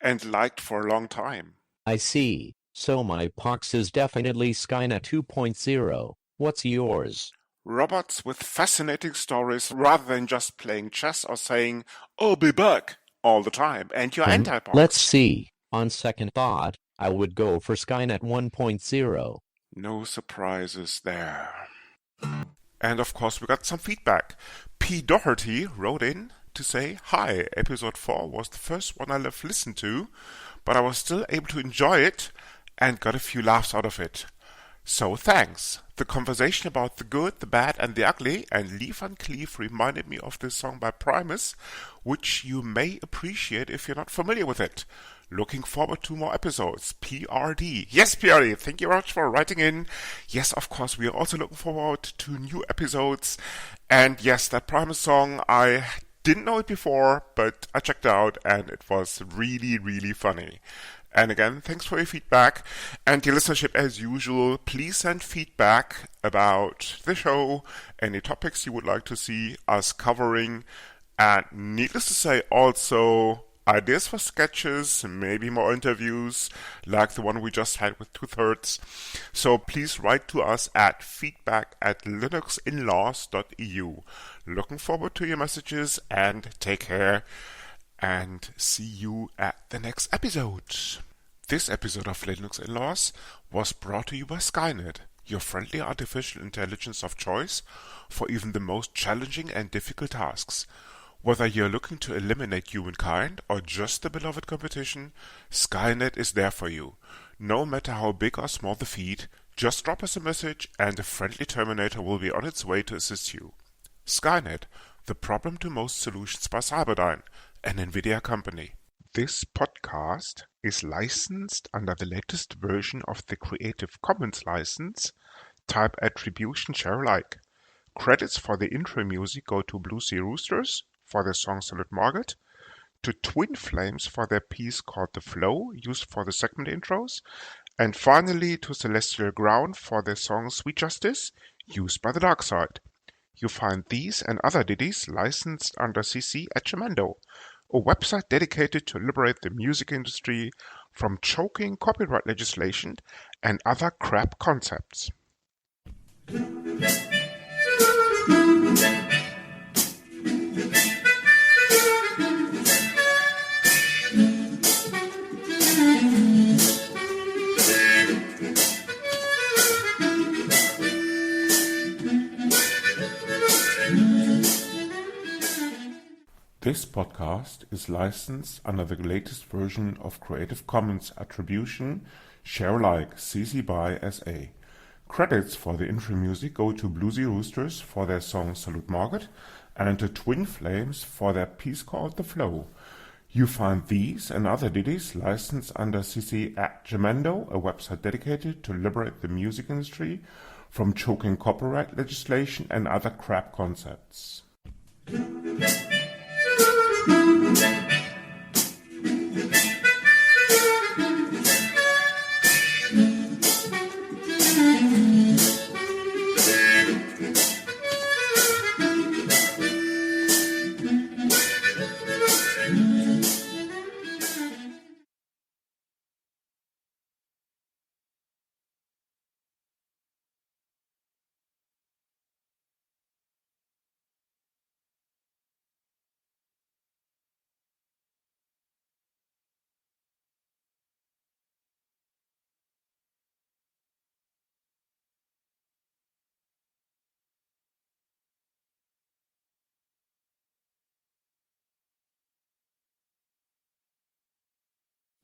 and liked for a long time. I see. So my pox is definitely Skynet 2.0. What's yours? Robots with fascinating stories rather than just playing chess or saying, "I'll be back," all the time, and your anti-pox. Let's see. On second thought, I would go for Skynet 1.0. No surprises there. And of course we got some feedback. P. Doherty wrote in to say, "Hi, episode 4 was the first one I have listened to, but I was still able to enjoy it and got a few laughs out of it. So thanks. The conversation about the good, the bad and the ugly and Leaf and Cleave reminded me of this song by Primus, which you may appreciate if you're not familiar with it. Looking forward to more episodes. PRD." Yes, PRD, thank you very much for writing in. Yes, of course, we are also looking forward to new episodes. And yes, that Primus song, I didn't know it before, but I checked it out and it was really, really funny. And again, thanks for your feedback and your listenership as usual. Please send feedback about the show, any topics you would like to see us covering, and needless to say also ideas for sketches, maybe more interviews like the one we just had with 2/3. So please write to us at feedback@linuxinlaws.eu. Looking forward to your messages and take care. And see you at the next episode. This episode of Linux Inlaws was brought to you by Skynet, your friendly artificial intelligence of choice for even the most challenging and difficult tasks. Whether you're looking to eliminate humankind or just the beloved competition, Skynet is there for you. No matter how big or small the feat, just drop us a message and a friendly Terminator will be on its way to assist you. Skynet, the problem to most solutions by Cyberdyne, an NVIDIA company. This podcast is licensed under the latest version of the Creative Commons license, type Attribution Share Alike. Credits for the intro music go to Blue Sea Roosters for their song Solid Market, to Twin Flames for their piece called The Flow, used for the segment intros, and finally to Celestial Ground for their song Sweet Justice, used by the Dark Side. You find these and other ditties licensed under CC at Jamendo, a website dedicated to liberate the music industry from choking copyright legislation and other crap concepts. This podcast is licensed under the latest version of Creative Commons Attribution Share Alike CC by SA. Credits for the intro music go to Bluesy Roosters for their song Salute Margaret and to Twin Flames for their piece called The Flow. You find these and other ditties licensed under CC at Gemendo, a website dedicated to liberate the music industry from choking copyright legislation and other crap concepts.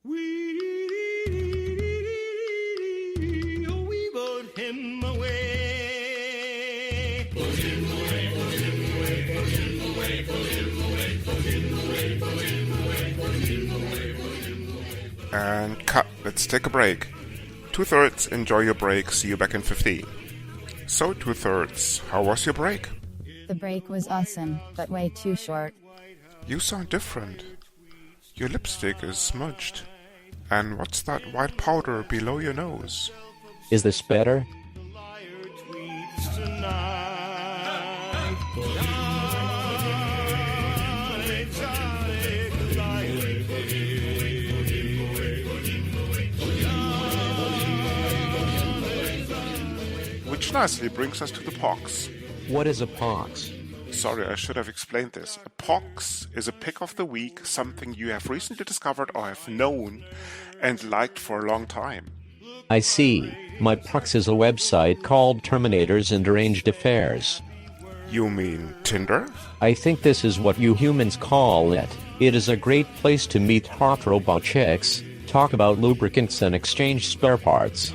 We put him away. Put him away, put him away, put him away, put him away, put him away, put him away, put him away, put him away. And cut. Let's take a break. 2/3, enjoy your break. See you back in 15. So 2/3, how was your break? The break was awesome, but way too short. You sound different. Your lipstick is smudged. And what's that white powder below your nose? Is this better? Which nicely brings us to the pox. What is a pox? Sorry, I should have explained this. A pox is a pick of the week, something you have recently discovered or have known and liked for a long time. I see. My pox is a website called Terminators and Deranged Affairs. You mean Tinder? I think this is what you humans call it. It is a great place to meet hot robot chicks, talk about lubricants and exchange spare parts.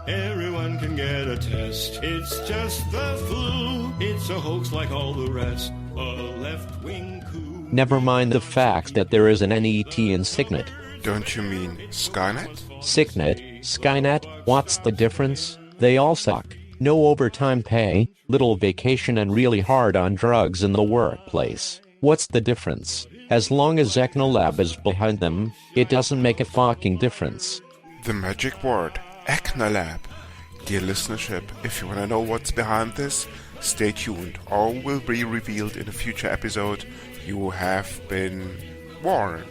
Everyone can get a test. It's just the flu. It's a hoax like all the rest. A left-wing coup. Never mind the fact that there is an NET in Signet. Don't you mean Skynet? Signet, Skynet, what's the difference? They all suck. No overtime pay, little vacation and really hard on drugs in the workplace. What's the difference? As long as Ecnolab is behind them, it doesn't make a fucking difference. The magic word, Ecnolab. Dear listenership, if you want to know what's behind this, stay tuned. All will be revealed in a future episode. You have been warned.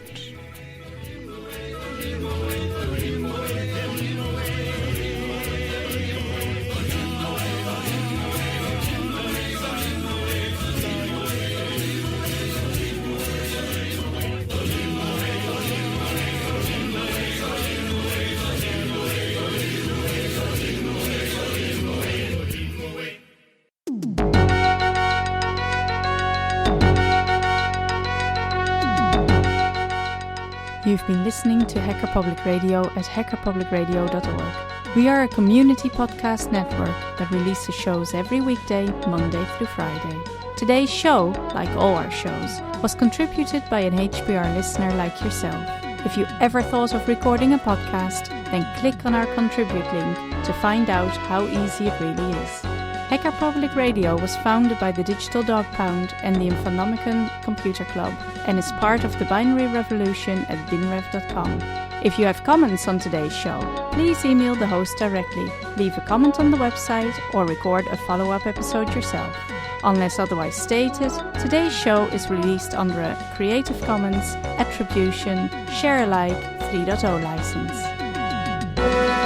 You've been listening to Hacker Public Radio at hackerpublicradio.org. We are a community podcast network that releases shows every weekday, Monday through Friday. Today's show, like all our shows, was contributed by an HPR listener like yourself. If you ever thought of recording a podcast, then click on our contribute link to find out how easy it really is. Hacker Public Radio was founded by the Digital Dog Pound and the Infonomicon Computer Club and is part of the binary revolution at binrev.com. If you have comments on today's show, please email the host directly, leave a comment on the website, or record a follow-up episode yourself. Unless otherwise stated, today's show is released under a Creative Commons Attribution Share Alike 3.0 license.